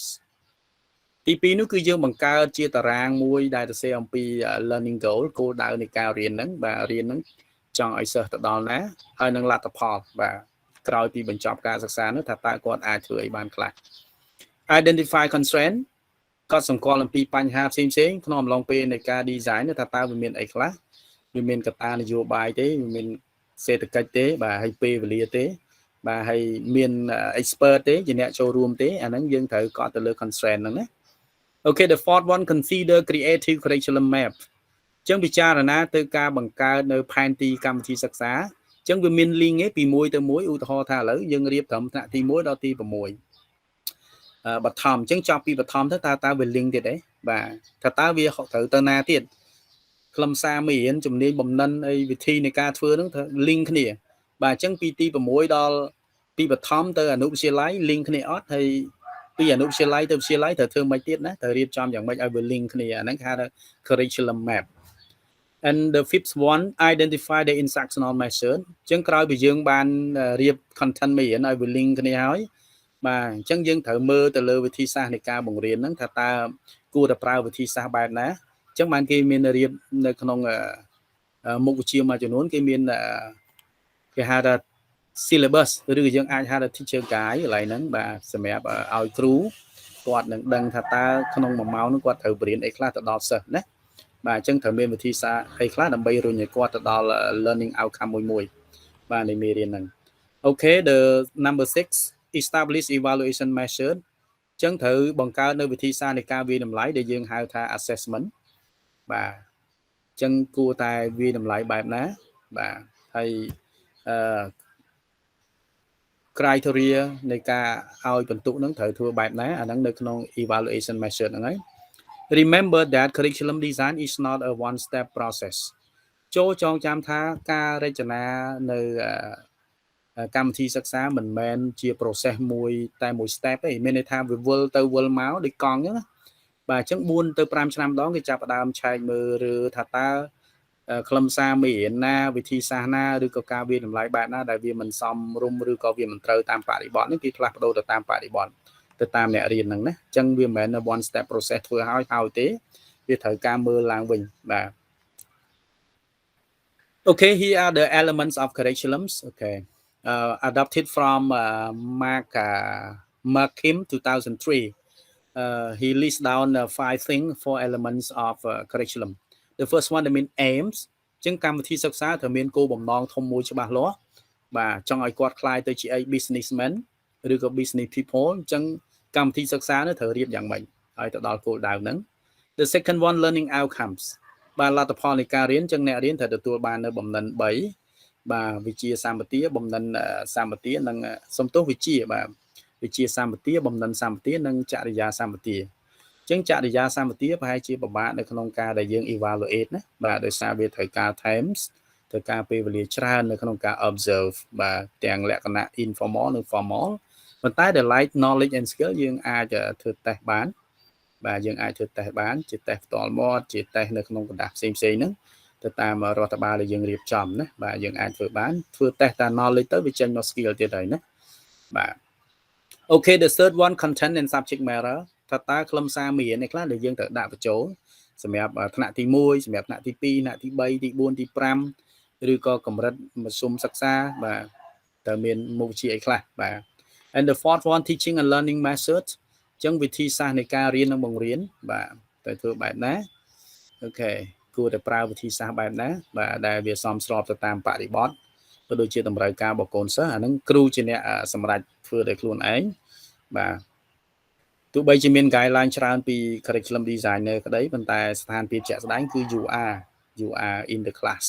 A: ទី2នោះគឺយើងបង្កើតជាតារាងមួយដែលទៅសេអំពី learning goal គោលដៅនៃការរៀនហ្នឹងបាទរៀនហ្នឹងចង់ឲ្យសិស្សទៅដល់ណាហើយនឹងលទ្ធផលបាទក្រោយពីបញ្ចប់ការសិក្សានោះថាតើគាត់អាចធ្វើអីបានខ្លះ identify constraint ក៏សម្គាល់អំពីបញ្ហាផ្សេងៗក្នុងអំឡុងពេលនៃការ design ថាតើវាមានអីខ្លះវាមានកត្តានយោបាយទេវាមានសេដ្ឋកិច្ចទេបាទហើយពេលវេលាទេបាទហើយមាន expert ទេជាអ្នកចូលរួមទេអាហ្នឹងយើងត្រូវកត់ទៅលើ constraint ហ្នឹងណា Okay the fourth one consider creative curriculum map អញ្ចឹងពិចារណាទៅការបង្កើតនៅផែនទីកម្មវិធីសិក្សាអញ្ចឹងវាមាន link ឯពីមួយទៅមួយឧទាហរណ៍ថាឥឡូវយើងរៀបត្រឹមថ្នាក់ទី1ដល់ទី6បឋមអញ្ចឹងចាប់ពីបឋមទៅតើវា link ទៀតទេបាទថាតើវាត្រូវទៅណាទៀតខ្លឹមសារមេរៀនជំនាញបំណិនអីវិធីនៃការធ្វើហ្នឹងត្រូវ link គ្នាបាទអញ្ចឹងពីទី6ដល់ពីបឋមទៅអនុវិទ្យាល័យ link គ្នាអត់ហើយពីអនុវិទ្យាល័យទៅវិទ្យាល័យត្រូវធ្វើម៉េចទៀតណាត្រូវរៀបចំយ៉ាងម៉េចឲ្យវា link គ្នាអាហ្នឹងគេហៅថា curriculum map and the fifth one identify the instructional method អញ្ចឹងក្រោយពីយើងបានរៀប content មេរៀនឲ្យវា link គ្នាហើយបាទអញ្ចឹងយើងត្រូវមើលទៅលើវិធីសាស្ត្រនៃការបង្រៀនហ្នឹងថាតើគួរតែប្រើវិធីសាស្ត្របែបណាអញ្ចឹងបានគេមានរៀបនៅក្នុងមុខវិជ្ជាមួយចំនួនគេមានគេហៅថា syllabus ឬក៏យើងអាចហៅថា teacher guide កន្លែងហ្នឹងបាទសម្រាប់ឲ្យគ្រូគាត់នឹងដឹងថាតើក្នុង1ម៉ោងហ្នឹងគាត់ត្រូវបរៀនអីខ្លះទៅដល់សិស្សណាបាទអញ្ចឹងត្រូវមានវិធីសាស្ត្រអីខ្លះដើម្បីរុញឲ្យគាត់ទៅដល់ learning outcome មួយបាទនៃមេរៀនហ្នឹង Okay the number 6 establish evaluation method អញ្ចឹងត្រូវបង្កើតនៅវិធីសាស្ត្រនៃការវិនិច្ឆ័យតម្លៃដែលយើងហៅថា assessment បាទអញ្ចឹងគួរតែវិនិច្ឆ័យតម្លៃបែបណាបាទហើយcriteria នៃការឲ្យបន្ទុកហ្នឹងត្រូវធ្វើបែបណាអាហ្នឹងនៅក្នុង evaluation method ហ្នឹងហើយ Remember that curriculum design is not a one step process ចូលចងចាំថាការរចនានៅកម្មវិធីសិក្សាមិនមែនជា process មួយតែមួយ step ទេមានន័យថាវាវិលទៅវិលមកដូចកង់អញ្ចឹងណាបាទអញ្ចឹង4ទៅ5ឆ្នាំម្ដងគេចាប់ផ្ដើមឆែកមើលឬថាតើខ្លឹមសារមេរៀនណាវិធីសាស្ត្រណាឬក៏ការវិនិច្ឆ័យតម្លៃបែបណាដែលវាមិនសមរម្យឬក៏វាមិនត្រូវតាមបរិបទនេះគេផ្លាស់ប្ដូរទៅតាមបរិបទទៅតាមអ្នករៀនហ្នឹងណាអញ្ចឹងវាមិនមែន one step process ធ្វើឲ្យទេវាត្រូវការមើលឡើងវិញបាទ Okay here are the elements of curriculums Okay adopted from Mark Kim 2003. He lists down 5 things, 4 elements of curriculum. The first one, I mean aims. ចឹងកម្មវិធីសិក្សាត្រូវមានគោលបំណងធំមួយច្បាស់លាស់បាទចង់ឲ្យគាត់ខ្លាយទៅជា businessman ឬក៏ business people ចឹងកម្មវិធីសិក្សានោះត្រូវរៀបយ៉ាងម៉េចឲ្យទៅដល់គោលដៅហ្នឹង The second one, learning outcomes. បាទលទ្ធផលនៃការរៀនចឹងអ្នករៀនត្រូវទទួលបាននៅបំណិន3បាទវិជ្ជាសម្បទាបំណិនសម្បទានិងសំទោសវិជ្ជាបាទវិជ្ជាសម្បទាបំណិនសម្បទានិងចរិយាសម្បទាចឹងចរិយាសម្បទាប្រហែលជាពិបាកនៅក្នុងការដែលយើង evaluate ណាបាទដោយសារវាត្រូវការ times ត្រូវការពេលវេលាច្រើននៅក្នុងការ observe បាទទាំងលក្ខណៈ informal និង formal ប៉ុន្តែ the like knowledge and skill យើងអាចធ្វើតេស្តបានបាទយើងអាចធ្វើតេស្តបានជាតេស្តផ្ទាល់មាត់ជាតេស្តនៅក្នុងกระดาษផ្សេងៗហ្នឹងទៅតាមរដ្ឋបាលដែលយើងរៀបចំណាបាទយើងអាចធ្វើបានធ្វើតេស្តតាម knowledge ទៅវាចេញមក skill ទៀតហើយណាបាទ Okay, the third one, content and subject matter. ថាតើខ្លឹមសារមានឯខ្លះដែលយើងត្រូវដាក់បញ្ចូលសម្រាប់ថ្នាក់ទី1សម្រាប់ថ្នាក់ទី2ថ្នាក់ទី3ទី4ទី5ឬក៏កម្រិតមធ្យមសិក្សាបាទតើមានមុខវិជ្ជាអីខ្លះបាទ And the fourth one, teaching and learning method. ចឹងវិធីសាស្ត្រនៃការរៀននិងបង្រៀនបាទទៅធ្វើបែបណាអូខេគួរតែប្រើវិធីសាស្ត្របែបណាបាទដែលវាសមស្របទៅតាមបរិបទក៏ដូចជាតម្រូវការរបស់កូនសិស្សអាហ្នឹងគ្រូជាអ្នកសម្រេចធ្វើដោយខ្លួនឯងបាទទោះបីជាមាន guideline ច្រើនពី curriculum designer ក្តីប៉ុន្តែស្ថានភាពជាក់ស្ដែងគឺ you are in the class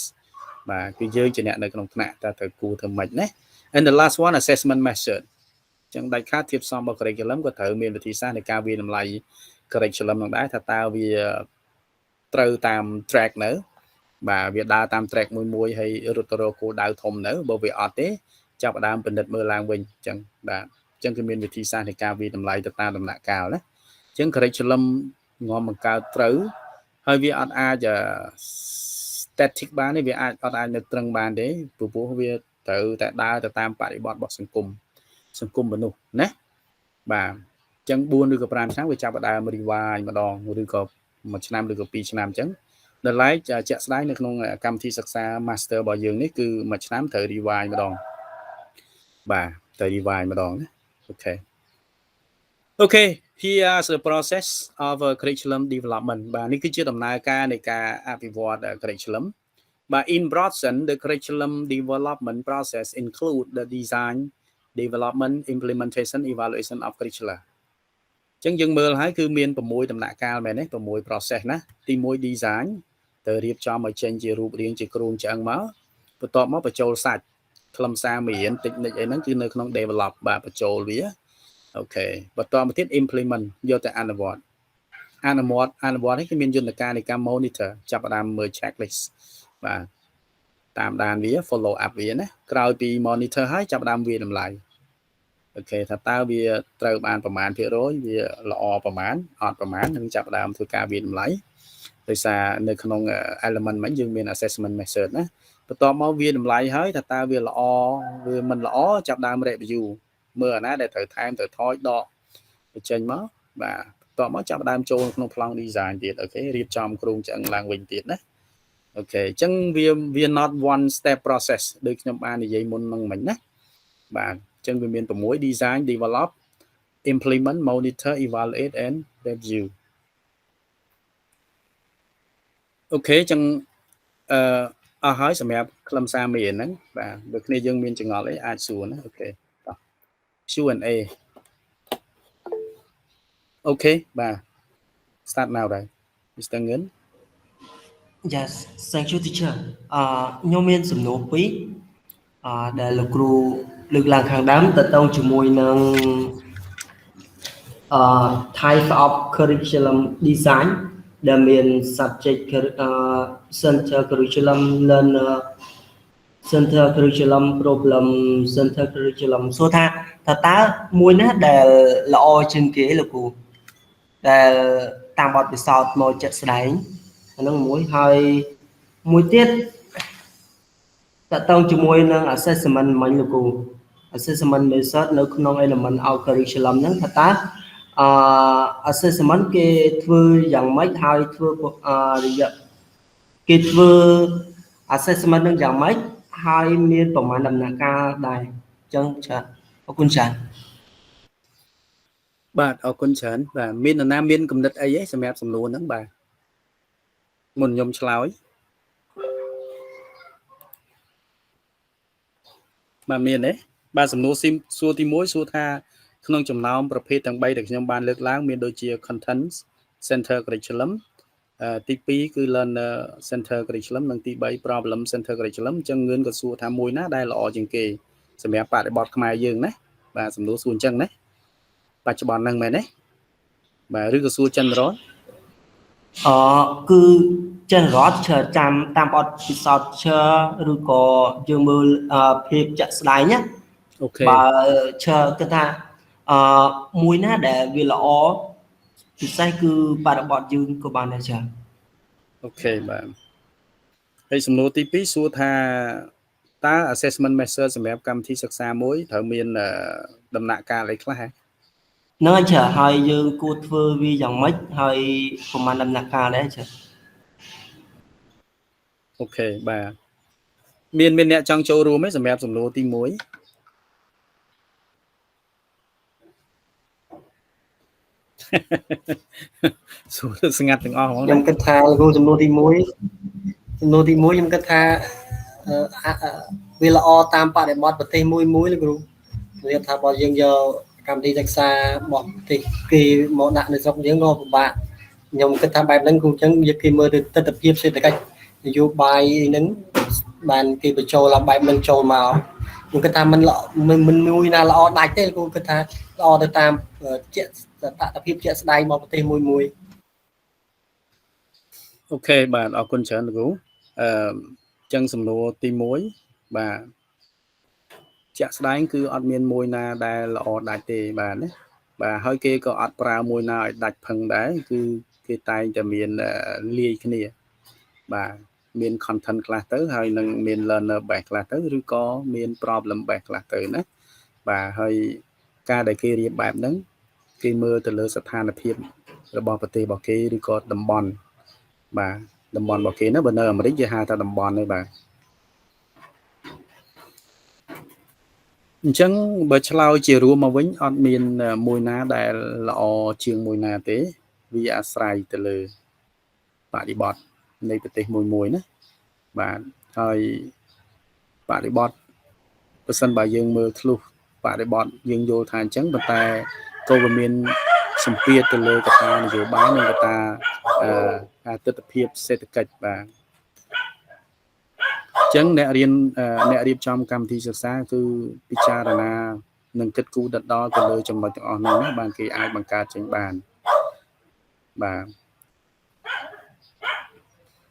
A: បាទគឺយើងជាអ្នកនៅក្នុងថ្នាក់តើត្រូវគួរធ្វើម៉េចណា And the last one, assessment method. ចឹងដាច់ខាតធៀបសំរបស់ curriculum ក៏ត្រូវមានវិធីសាស្ត្រនៃការវាតម្លៃ curriculum នឹងដែរថាតើវាត្រូវតាម track នៅបាទវាដើរតាម track មួយហើយរត់ទៅរកគោលដៅធំនៅបើវាអត់ទេចាប់ផ្ដើមពិនិត្យមើលឡើងវិញចឹងបាទចឹងគឺមានវិធីសាស្ត្រនៃការវាតម្លៃទៅតាមដំណាក់កាលណាចឹង curriculum ងំបង្កើតត្រូវហើយវាអត់អាច static បានទេវាអត់អាចនៅត្រឹងបានទេព្រោះវាត្រូវតែដើរទៅតាមបរិបទរបស់សង្គមមនុស្សណាបាទអញ្ចឹង4ឬក៏5ឆ្នាំវាចាប់ផ្ដើម revise ម្ដងឬក៏1ឆ្នាំឬក៏2ឆ្នាំអញ្ចឹងដល់ឡែកជាក់ស្ដែងនៅក្នុងកម្មវិធីសិក្សា master របស់យើងនេះគឺ1ឆ្នាំត្រូវ revise ម្ដងបាទត្រូវ revise ម្ដងណាអូខេ here is the process of curriculum development បាទនេះគឺជាដំណើរការនៃការអភិវឌ្ឍ curriculum But in broad sense, the curriculum development process include the design, development, implementation, evaluation of curricula. ចឹងយើងមើលហើយគឺមាន6ដំណាក់កាលមែនទេ6 process ណាទី1 design ទៅរៀបចំឲ្យចេញជារូបរាងជាគ្រូឆ្អឹងមកបន្ទាប់មកបញ្ចូលសាច់ខ្លឹមសារមេរៀន technique អីហ្នឹងគឺនៅក្នុង develop បាទបញ្ចូលវាអូខេបន្តមកទៀត implement យកទៅអនុវត្តនេះគឺមានយន្តការនៃការ monitor ចាប់ផ្ដើមមើល checklist បាទតាមដានវា follow up វាណាក្រោយពី monitor ហើយចាប់ដើមវាតម្លៃអូខេថាតើវាត្រូវបានប្រមាណភាគរយវាល្អប្រមាណអត់ប្រមាណនឹងចាប់ដើមធ្វើការវាតម្លៃដោយសារនៅក្នុង element ហ្នឹងយើងមាន assessment method ណាបន្ទាប់មកវាតម្លៃហើយថាតើវាល្អវាមិនល្អចាប់ដើម review មើលអាណាដែលត្រូវថែមត្រូវថយដកបញ្ចេញមកបាទបន្ទាប់មកចាប់ដើមចូលក្នុងប្លង់ design ទៀតអូខេរៀបចំគ្រោងឆ្អឹងឡើងវិញទៀតណាអូខេអញ្ចឹងវា not one step process ដូចខ្ញុំបាននិយាយមុនហ្នឹងមិញណាបាទអញ្ចឹងវាមាន6 design develop implement monitor evaluate and review អូខេអញ្ចឹងអស់ហើយសម្រាប់ខ្លឹមសារមេរៀនហ្នឹងបាទបើគ្នាយើងមានចង្អល់អីអាចសួរណាអូខេ Q&A អូខេបាទ start now ដែរ Mr. Ngân
D: Yes, thank you teacher. ខ្ញុំមានសំណួរពីរដែលលោកគ្រូលើកឡើងខាងដើមតទៅជាមួយនឹងtype of curriculum design ដែលមាន subject center curriculum learner center curriculum problem center curriculum សួរថាតើមួយណាដែលល្អជាងគេលោកគ្រូដែលតាមបទពិសោធន៍មកចាក់ស្ដែងអានឹងមួយហើយមួយទៀតតទៅជាមួយនឹង assessment មិញលោកគ្រូ assessment method នៅក្នុង element of curriculum ហ្នឹងថាតើassessment គេធ្វើយ៉ាងម៉េចហើយធ្វើរយៈគេធ្វើ assessment នឹងយ៉ាងម៉េចហើយមានប្រមាណដំណាក់កាលដែរ ចឹងចាអរគុណច្រើន
A: បាទអរគុណច្រើនបាទមាននរណាមានកំណត់អីទេសម្រាប់សំណួរហ្នឹងបាទមុនខ្ញុំឆ្លើយបាទមានទេបាទសំណួរសួរទី1សួរថាក្នុងចំណោមប្រភេទទាំង3ដែលខ្ញុំបានលើកឡើងមានដូចជា content center curriculum ទី2គឺ learner center curriculum និងទី3 problem center curriculum អញ្ចឹងងឿនក៏សួរថាមួយណាដែលល្អជាងគេសម្រាប់បរិបទខ្មែរយើងណាបាទសំណួរសួរអញ្ចឹងណាបច្ចុប្បន្នហ្នឹងមែនទេបាទឬក៏សួរចិនរត់
D: គឺចិនរត់ឈើចាំតាមអត់ពិសោធន៍ឈើឬក៏យើងមើលភាពចាក់ស្ដែងណា
A: អូខេ
D: បើឈើគឺថាមួយណាដែលវាល្អពិសេសគឺបរិបទយើងក៏បានដែរចា៎
A: អូខេបាទហើយសំណួរទី2សួរថាតើ assessment method សម្រាប់កម្មវិធីសិក្សាមួយត្រូវមានដំណាក់កាលអីខ្លះហ៎
D: ហ្នឹងហើយចា៎ហើយយើងគួរធ្វើវាយ៉ាងម៉េចហើយប្រហែលដំណាក់កាលដែរចា៎
A: អូខេបាទមានអ្នកចង់ចូលរួមទេសម្រាប់សំណួរទី1 សួរស្ងាត់ទាំងអស់ហ្មង
D: ខ្ញុំគិតថាលោកគ្រូចំនួនទី1ខ្ញុំគិតថាវាល្អតាមបរិបទប្រទេសមួយលោកគ្រូនិយាយថាបើយើងយកកម្មវិធីសិក្សារបស់ប្រទេសគេមកដាក់នៅស្រុកយើងក៏ពិបាកខ្ញុំគិតថាបែបហ្នឹងគ្រូអញ្ចឹងវាគេមើលទៅទស្សនវិជ្ជាសេដ្ឋកិច្ចនយោបាយហ្នឹងបានគេបញ្ចូលឡើងបែបហ្នឹងចូលមកខ្ញុំគិតថាមិនមួយណាល្អដាច់ទេគ្រូគិតថាល្អទៅតាមជាតថភាពជាក់ស្ដែងរបស់ប្រទេសមួយ
A: អូខេបាទអរគុណច្រើនលោកគ្រូចឹងសំណួរទី1បាទជាក់ស្ដែងគឺអត់មានមួយណាដែលល្អដាច់ទេបាទណាបាទហើយគេក៏អត់ប្រើមួយណាឲ្យដាច់ផឹងដែរគឺគេតែងតែមានលាយគ្នាបាទមាន content ខ្លះទៅហើយនឹងមាន learner base ខ្លះទៅឬក៏មាន problem base ខ្លះទៅណាបាទហើយការដែលគេរៀបបែបហ្នឹងគេមើលទៅលើស្ថានភាពរបស់ប្រទេសរបស់គេឬក៏តំបន់បាទតំបន់របស់គេណាបើនៅអាមេរិកគេហៅថាតំបន់ទេបាទអញ្ចឹងបើឆ្លើយជារួមមកវិញអត់មានមួយណាដែលល្អជាងមួយណាទេវាអាស្រ័យទៅលើបរិបទនៃប្រទេសមួយណាបាទហើយបរិបទបើសិនបើយើងមើលធ្លុះបរិបទយើងយល់ថាអញ្ចឹងប៉ុន្តែក៏វាមានសម្ពាធទៅលើកត្តានយោបាយនិងកត្តាទិដ្ឋភាពសេដ្ឋកិច្ចបាទអញ្ចឹងអ្នករៀបចំកម្មវិធីសិក្សាគឺពិចារណានិងគិតគូរដិតដល់ទៅលើចំណុចទាំងអស់នោះណាបានគេអាចបង្កើតចេញបានបាទ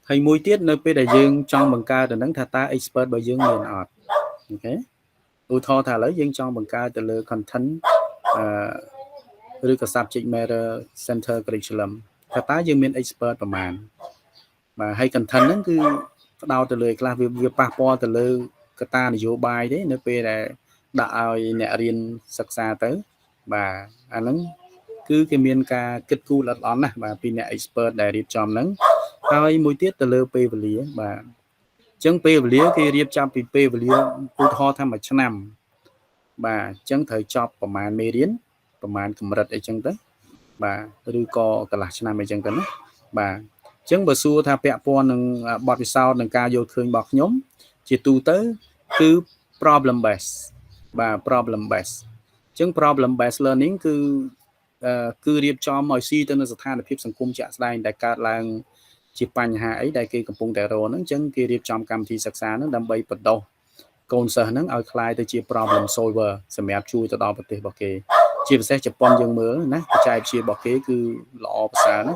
A: ហើយមួយទៀតនៅពេលដែលយើងចង់បង្កើតទៅនឹងថាតើ expert របស់យើងមានអត់អូខេឧទាហរណ៍ថាឥឡូវយើងចង់បង្កើតទៅលើ content ឬក៏ subject matter center curriculum ថាតើយើងមាន expert ប្រមាណបាទហើយ content ហ្នឹងគឺផ្ដោតទៅលើខ្លះវាប៉ះពាល់ទៅលើកត្តានយោបាយទេនៅពេលដែលដាក់ឲ្យអ្នករៀនសិក្សាទៅបាទអាហ្នឹងគឺគេមានការគិតគូរល្អិតល្អន់ណាស់បាទពីអ្នក expert ដែលរៀបចំហ្នឹងហើយមួយទៀតទៅលើពេលវេលាបាទអញ្ចឹងពេលវេលាគេរៀបចំពីពេលវេលាឧទាហរណ៍ថាមួយឆ្នាំបាទអញ្ចឹងត្រូវចប់ប្រមាណមេរៀនប្រមាណកម្រិតអីចឹងទៅបាទឬក៏កន្លះឆ្នាំអីចឹងទៅណាបាទអញ្ចឹងបើសួរថាពាក់ព័ន្ធនឹងបទពិសោធន៍នឹងការយល់ឃើញរបស់ខ្ញុំជាទូទៅគឺ problem based បាទ problem based អញ្ចឹង problem based learning គឺរៀបចំឲ្យស៊ីទៅនឹងស្ថានភាពសង្គមជាក់ស្ដែងដែលកើតឡើងជាបញ្ហាអីដែលគេកំពុងតែរងហ្នឹងអញ្ចឹងគេរៀបចំកម្មវិធីសិក្សាហ្នឹងដើម្បីបណ្ដុះកូនសិស្សហ្នឹងឲ្យคล้ายទៅជា problem solver សម្រាប់ជួយទៅដល់ប្រទេសរបស់គេជាពិសេសជប៉ុនយើងមើលណាបច្ចេកវិទ្យារបស់គេគឺល្អប្រសើរណា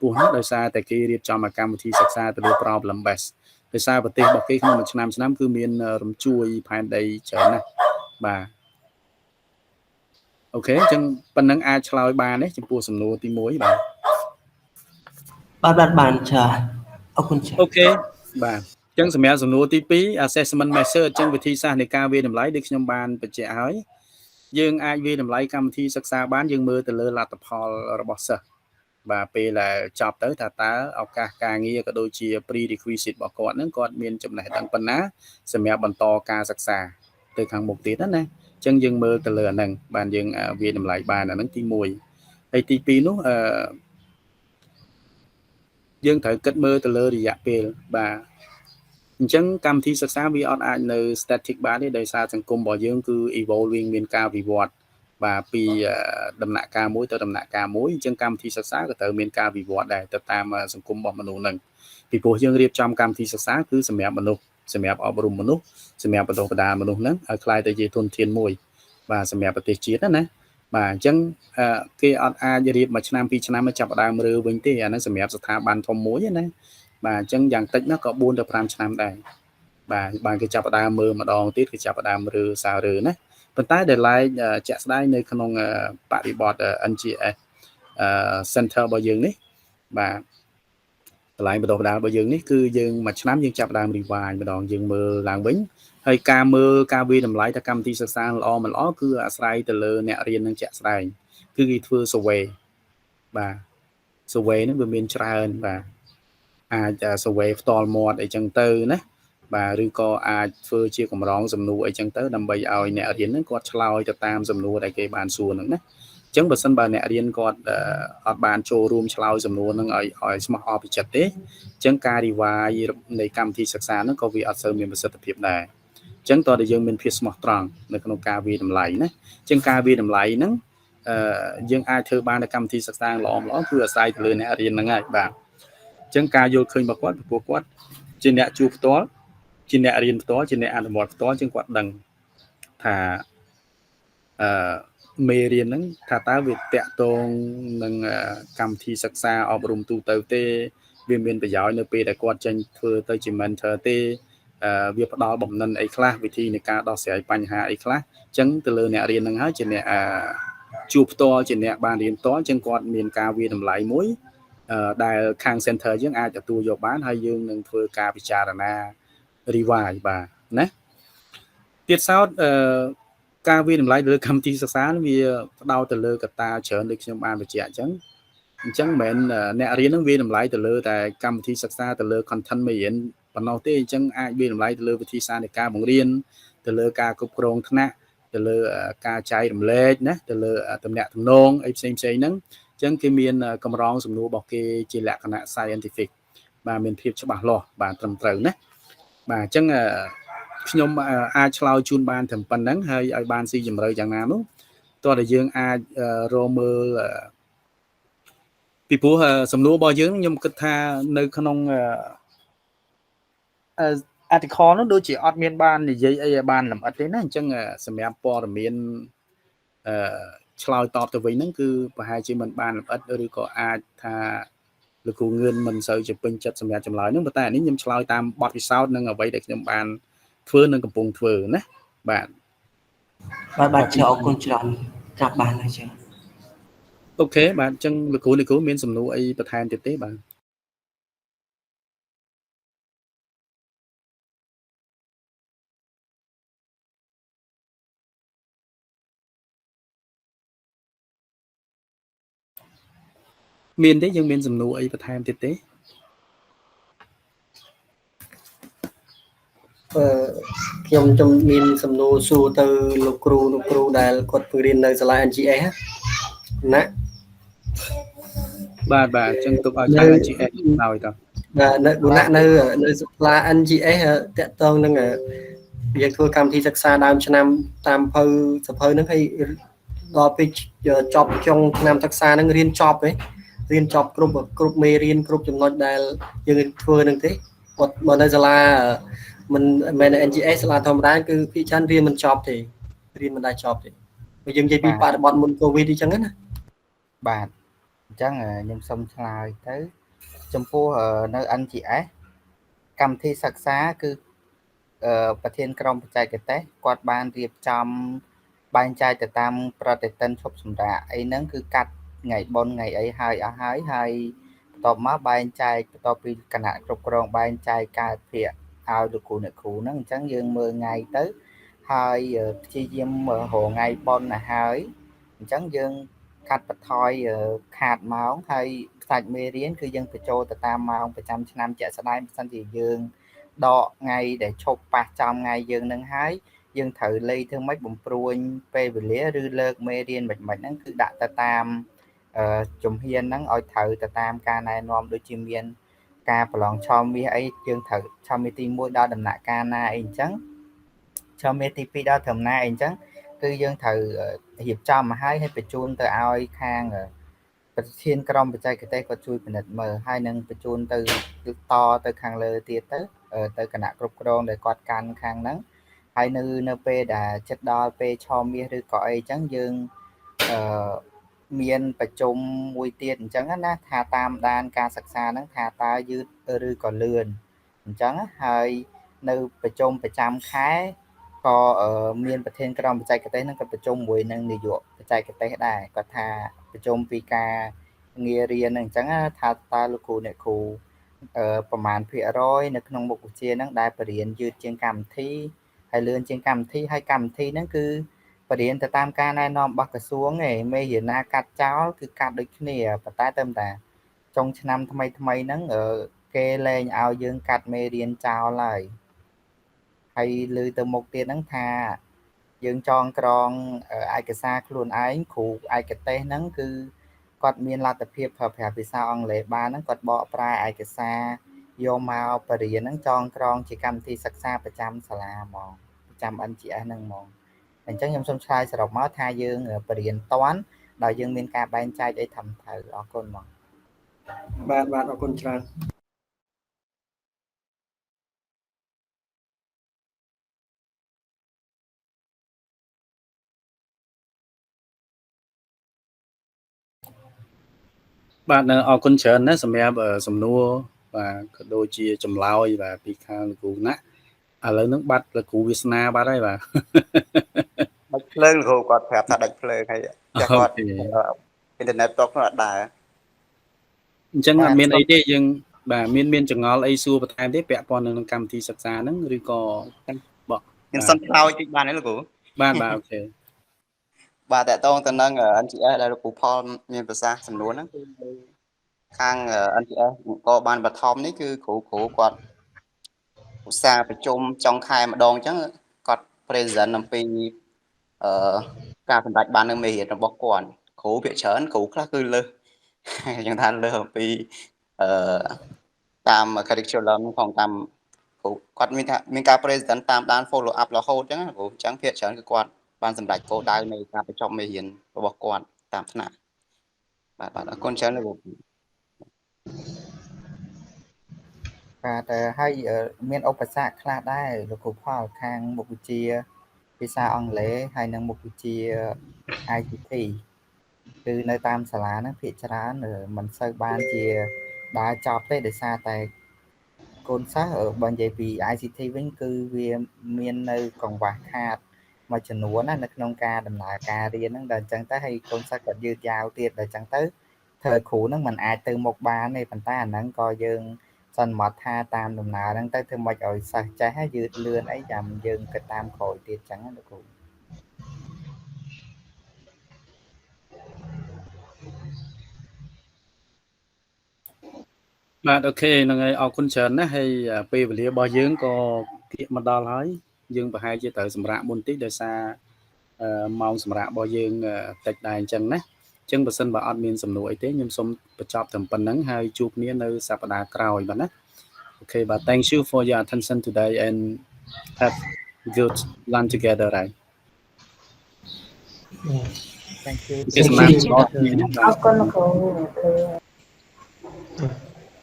A: ពោះហ្នឹងដោយសារតែគេរៀបចំកម្មវិធីសិក្សាទៅលើ problem based ដោយសារប្រទេសរបស់គេក្នុងមួយឆ្នាំគឺមានរំជួយផែនដីច្រើនណាស់បាទអូខេអញ្ចឹងប៉ុណ្ណឹងអាចឆ្លើយបានទេចំពោះសំណួរទី1បាទ
D: បានចាអរគុណចា
A: អូខេបាទអញ្ចឹងសម្រាប់សំណួរទី2 assessment method អញ្ចឹងវិធីសាស្ត្រនៃការវាយតម្លៃដូចខ្ញុំបានបញ្ជាក់ហើយយើងអាចវាយតម្លៃកម្មវិធីសិក្សាបានយើងមើលទៅលើលទ្ធផលរបស់សិស្សបាទពេលដែលចប់ទៅថាតើឱកាសការងារក៏ដូចជា prerequisite របស់គាត់ហ្នឹងគាត់មានចំណេះដឹងប៉ុណ្ណាសម្រាប់បន្តការសិក្សា ទៅខាងមុខទៀតណាអញ្ចឹងយើងមើលទៅលើអាហ្នឹងបានយើងវាតម្លៃបានអាហ្នឹងទី1ហើយទី2នោះយើងត្រូវគិតមើលទៅលើរយៈពេលបាទអញ្ចឹងកម្មវិធីសិក្សាវាអត់អាចនៅ static បានទេដោយសារសង្គមរបស់យើងគឺ evolving មានការវិវត្តបាទពីដំណាក់កាលមួយទៅដំណាក់កាលមួយអញ្ចឹងកម្មវិធីសិក្សាក៏ត្រូវមានការវិវត្តដែរទៅតាមសង្គមរបស់មនុស្សហ្នឹងពីព្រោះយើងរៀបចំកម្មវិធីសិក្សាគឺសម្រាប់មនុស្សសម្រាប់អប់រំមនុស្សសម្រាប់បណ្ដុះបណ្ដាលមនុស្សហ្នឹងឲ្យខ្លាយទៅជាធនធានមួយបាទសម្រាប់ប្រទេសជាតិណាបាទអញ្ចឹងគេអត់អាចរៀបមួយឆ្នាំ2ឆ្នាំមកចាប់ផ្ដើមរើវិញទេអាហ្នឹងសម្រាប់ស្ថាប័នធំមួយណាបាទអញ្ចឹងយ៉ាងតិចណាស់ក៏4ទៅ5ឆ្នាំដែរបាទបានគេចាប់ផ្ដើមមើលម្ដងទៀតគេចាប់ផ្ដើមរើសាររើណាប៉ុន្តែដែលឡែកជាក់ស្ដែងនៅក្នុងបរិបទ NGS Center របស់យើងនេះបាទកន្លែងបណ្ដុះបណ្ដាលរបស់យើងនេះគឺយើងមួយឆ្នាំយើងចាប់ផ្ដើម revive ម្ដងយើងមើលឡើងវិញហើយការមើលការវិតម្លៃថាកម្មវិធីសិក្សាល្អមិនល្អគឺអាស្រ័យទៅលើអ្នករៀននឹងជាក់ស្ដែងគឺគេធ្វើ survey បាទ survey ហ្នឹងវាមានច្រើនបាទអាច survey ផ្ទាល់មាត់អីចឹងទៅណាបាទឬក៏អាចធ្វើជាកម្រងសំណួរអីចឹងទៅដើម្បីឲ្យអ្នករៀនហ្នឹងគាត់ឆ្លើយទៅតាមសំណួរដែលគេបានសួរហ្នឹងណាអញ្ចឹងបើសិនបើអ្នករៀនគាត់អត់បានចូលរួមឆ្លើយសំណួរហ្នឹងឲ្យស្មោះអស់ពីចិត្តទេអញ្ចឹងការ revise នៃកម្មវិធីសិក្សាហ្នឹងក៏វាអត់សូវមានប្រសិទ្ធភាពដែរអញ្ចឹងតើយើងមានភាពស្មោះត្រង់នៅក្នុងការវិតម្លៃណាអញ្ចឹងការវិតម្លៃហ្នឹងយើងអាចធ្វើបាននៅកម្មវិធីសិក្សាល្អគឺអាស្រ័យទៅលើអ្នករៀនហ្នឹងហើយបាទអញ្ចឹងការយល់ឃើញរបស់គាត់ពីព្រោះគាត់ជាអ្នកជួបផ្ទាល់ជាអ្នករៀនផ្ទាល់ជាអ្នកអនុវត្តផ្ទាល់ជាងគាត់ដឹងថាមេរៀនហ្នឹងថាតើវាតាក់ទងនឹងកម្មវិធីសិក្សាអប់រំទូទៅទេវាមានប្រយោជន៍នៅពេលដែលគាត់ចេញធ្វើទៅជា mentor ទេវាផ្ដល់បំណិនអីខ្លះវិធីនៃការដោះស្រាយបញ្ហាអីខ្លះអញ្ចឹងទៅលើអ្នករៀនហ្នឹងហើយជាអ្នកជួបផ្ទាល់ជាអ្នកបានរៀនផ្ទាល់អញ្ចឹងគាត់មានការវាតម្លៃមួយដែលខាង center យើងអាចទទួលយកបានហើយយើងនឹងធ្វើការពិចារណា revise បាទណាទៀតសោតការវាតម្លៃលើកម្មវិធីសិក្សាវាផ្ដោតទៅលើកត្តាច្រើនដូចខ្ញុំបានបញ្ជាក់អញ្ចឹងមិនមែនអ្នករៀននឹងវាតម្លៃទៅលើតែកម្មវិធីសិក្សាទៅលើ content មេរៀនប៉ុណ្ណោះទេអញ្ចឹងអាចវាតម្លៃទៅលើវិធីសាស្ត្រនៃការបង្រៀនទៅលើការគ្រប់គ្រងថ្នាក់ទៅលើការចែករំលែកណាទៅលើតំណែងទំនងអីផ្សេងហ្នឹងអញ្ចឹងគេមានកម្រងសំណួររបស់គេជាលក្ខណៈ scientific បាទមានភាពច្បាស់លាស់បាទត្រឹមត្រូវណាបាទអញ្ចឹងខ្ញុំអាចឆ្លើយជូនបានត្រឹមប៉ុណ្្នឹងហើយឲ្យបានស៊ីជម្រៅយ៉ាងណានោះតើយើងអាចរកមើលពីព្រោះសំណួររបស់យើងខ្ញុំគិតថានៅក្នុងarticle នោះដូចជាអត់មានបាននិយាយអីឲ្យបានលម្អិតទេណាអញ្ចឹងសម្រាប់ព័ត៌មានឆ្លើយតបទៅវិញហ្នឹងគឺប្រហែលជាមិនបានលម្អិតឬក៏អាចថាលោកគ្រូងឿនមិនសូវជាពេញចិត្តសម្រាប់ចម្លើយហ្នឹងប៉ុន្តែអានេះខ្ញុំឆ្លើយតាមបទពិសោធន៍និងអ្វីដែលខ្ញុំបានធ្វើនិងកំពុងធ្វើណាបាទ
D: បាទជឿអរគុណច្រើនចាប់បានហើយជឿ
A: អូខេបាទអញ្ចឹងលោកគ្រូមានសំណួរអីបន្ថែមទៀតទេបាទមានទេយើងមានសំណួរអីបន្ថែមទៀតទេ
D: ខ្ញុំមានសំណួរសួរទៅលោកគ្រូដែលគាត់ពង្រៀននៅសាលា NGS ណា
A: បាទអញ្ចឹងទុកឲ្យខាង NGS ឲ្យតើ
D: បាទនៅសាលា NGS តាក់ទងនឹងយើងធ្វើកម្មវិធីសិក្សាដើមឆ្នាំតាមសភៅហ្នឹងហើយដល់ពេលចប់ចុងឆ្នាំសិក្សាហ្នឹងរៀនចប់គ្រប់មេរៀនគ្រប់ចំណុចដែលយើងធ្វើហ្នឹងទេគាត់មកនៅសាលាមិនមែន NGS សាលាធម្មតាគឺភាគច្រើនរៀនមិនចប់ទេរៀនមិនដែរចប់ទេបើយើងនិយាយពីបរិបទមុន COVID អញ្ចឹងណា
E: បាទអញ្ចឹងខ្ញុំសូមឆ្លើយទៅចំពោះនៅ NGS កម្មវិធីសិក្សាគឺប្រធានក្រុមបច្ចេកទេសគាត់បានរៀបចំបែងចែកទៅតាមប្រតិទិនឈប់សម្រាកអីហ្នឹងគឺកាត់ថ្ងៃបុណ្យថ្ងៃអីហើយអស់ហើយបន្ទាប់មកបែងចែកបន្ទាប់ពីគណៈគ្រប់គ្រងបែងចែកកើតភាគឲ្យលោកគ្រូអ្នកគ្រូហ្នឹងអញ្ចឹងយើងមើលថ្ងៃទៅហើយព្យាយាមរកថ្ងៃបុណ្យទៅហើយអញ្ចឹងយើងកាត់បន្ថយខាតម៉ោងហើយផ្សាច់មេរៀនគឺយើងបញ្ចូលទៅតាមម៉ោងប្រចាំឆ្នាំជាក់ស្ដែងបើសិនជាយើងដកថ្ងៃដែលឈប់ប៉ះចំថ្ងៃយើងនឹងហើយ យើងត្រូវលេខធ្វើម៉េចបំព្រួញពេលវេលាឬលើកមេរៀនមិនហ្នឹងគឺដាក់ទៅតាមជំហានហ្នឹងឲ្យត្រូវទៅតាមការណែនាំដូចជាមានការប្រឡងឆមាសអីយើងត្រូវឆមាសទី1ដល់ដំណាក់កាលណាអីអញ្ចឹងឆមាសទី2ដល់ត្រឹមណាអីអញ្ចឹងគឺយើងត្រូវរៀបចំមកហើយបញ្ជូនទៅឲ្យខាងប្រធានក្រុមបច្ចេកទេសគាត់ជួយពិនិត្យមើលហើយនឹងបញ្ជូនទៅទៅខាងលើទៀតទៅគណៈគ្រប់គ្រងដែលគាត់កាន់ខាងហ្នឹងហើយនៅពេលដែលចិត្តដល់ពេលឆមាសឬក៏អីអញ្ចឹងយើងមានប្រជុំមួយទៀតអញ្ចឹងណាថាតាមដានការសិក្សាហ្នឹងថាតើយឺតឬក៏លឿនអញ្ចឹងហើយនៅប្រជុំប្រចាំខែក៏មានប្រធានក្រុមបច្ចេកទេសហ្នឹងក៏ប្រជុំមួយនឹងនាយកបច្ចេកទេសដែរគាត់ថាប្រជុំពីការងាររៀនហ្នឹងអញ្ចឹងថាតើលោកគ្រូអ្នកគ្រូប្រមាណភាគរយនៅក្នុងមុខវិជ្ជាហ្នឹងដែលបរិញ្ញាយឺតជាងកម្មវិធីហើយលឿនជាងកម្មវិធីហើយកម្មវិធីហ្នឹងគឺបរិញ្ញាទៅតាមការណែនាំរបស់ក្រសួងឯងមេរៀនណាកាត់ចោលគឺកាត់ដូចគ្នាប៉ុន្តែតែចុងឆ្នាំថ្មីហ្នឹងគេលែងឲ្យយើងកាត់មេរៀនចោលហើយលើទៅមុខទៀតហ្នឹងថាយើងចងក្រងឯកសារខ្លួនឯងគ្រូឯកទេសហ្នឹងគឺគាត់មានលទ្ធភាពប្រើប្រាស់ភាសាអង់គ្លេសបានហ្នឹងគាត់បកប្រែឯកសារយកមកបរិញ្ញាហ្នឹងចងក្រងជាកម្មវិធីសិក្សាប្រចាំសាលាហ្មងប្រចាំ NGS ហ្នឹងហ្មងអញ្ចឹងខ្ញុំសូមឆ្លើយសរុបមកថាយើងបរិញ្ញាតាន់ដោយយើងមានការបែងចែកអីត្រឹមត្រូវអរគុណហ្មង
D: បាទអរគុណច្រើន
A: បាទអរគុណច្រើនណាស់សម្រាប់សំណួរបាទក៏ដូចជាចម្លើយបាទពីខាងលោកគ្រូណាឥឡូវហ្នឹងបាត់លោកគ្រូវាសនាបាត់ហើយបាទ
F: ដាច់ភ្លើងលោកគ្រូគាត់ប្រាប់ថាដាច់ភ្លើងហើយចាស់គាត់អ៊ីនធឺណិតតបគាត់អត់ដើរ
A: អញ្ចឹងអត់មានអីទេយើងបាទមានចងល់អីសួរបន្ថែមទេពាក់ព័ន្ធនឹងកម្មវិធីសិក្សាហ្នឹងឬក៏
F: បងខ្ញុំសុំឆ្លើយតិចបានទេលោកគ្រូ
A: បាទអូខេ
F: បាទតកតងទៅនឹង NGS ដែលលោកគ្រូផលមានប្រសាសន៍សំណួរហ្នឹងគឺខាង NGS ក៏បានបឋមនេះគឺគ្រូគាត់ឧស្សាហ៍ប្រជុំចុងខែម្ដងអញ្ចឹងគាត់ present អំពីការសម្រេចបាននៅមេរៀនរបស់គាត់គ្រូភាគច្រើនគ្រូខ្លះគឺលើសយ៉ាងថាលើសអំពីតាម curriculum ផងតាមគ្រូគាត់មានការ present តាមដាន follow up រហូតអញ្ចឹងគ្រូអញ្ចឹងភាគច្រើនគឺគាត់បានសម្រេចគោលដៅនៃការបញ្ចប់មេរៀនរបស់គាត់តាមថ្នាក់បាទអរគុណច្រើនលោក
E: បាទហើយមានឧបសគ្គខ្លះដែរលោកគ្រូផលខាងមុខវិជ្ជាភាសាអង់គ្លេសហើយនិងមុខវិជ្ជា ICT គឺនៅតាមសាលាហ្នឹងភាគច្រើនមិនសូវបានជាដើរចប់ទេដោយសារតែកូនសិស្សបើនិយាយពី ICT វិញគឺវាមាននៅកង្វះខាតមួយចំនួនណានៅក្នុងការដំណើរការរៀនហ្នឹងដល់អញ្ចឹងទៅហើយកូនសិស្សក៏យឺតយ៉ាវទៀតដល់អញ្ចឹងទៅធ្វើគ្រូហ្នឹងមិនអាចទៅមុខបានទេប៉ុន្តែអាហ្នឹងក៏យើងសន្មតថាតាមដំណើរហ្នឹងទៅធ្វើម៉េចឲ្យសិស្សចេះយឺតលឿនអីចាំយើងគិតតាមក្រោយទៀតអញ្ចឹងណាលោកគ្រូ
A: បាទអូខេហ្នឹងហើយអរគុណច្រើនណាស់ហើយពេលវេលារបស់យើងក៏គៀកមកដល់ហើយយើងប្រហែលជាត្រូវសម្រាប់មុនតិចដោយសារម៉ោងសម្រាប់របស់យើងតិចដែរអញ្ចឹងណាអញ្ចឹងបើសិនបើអត់មានសំណួរអីទេខ្ញុំសូមបញ្ចប់ត្រឹមប៉ុណ្្នឹងហើយជួបគ្នានៅសប្តាហ៍ក្រោយបាទណាអូខេបាទ thank you for your attention today and have good lunch together right
E: thank you
A: សម្រាប់អរ
C: គុណលោកគ្រូ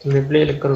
D: ជំរាបលាលោកគ្រូ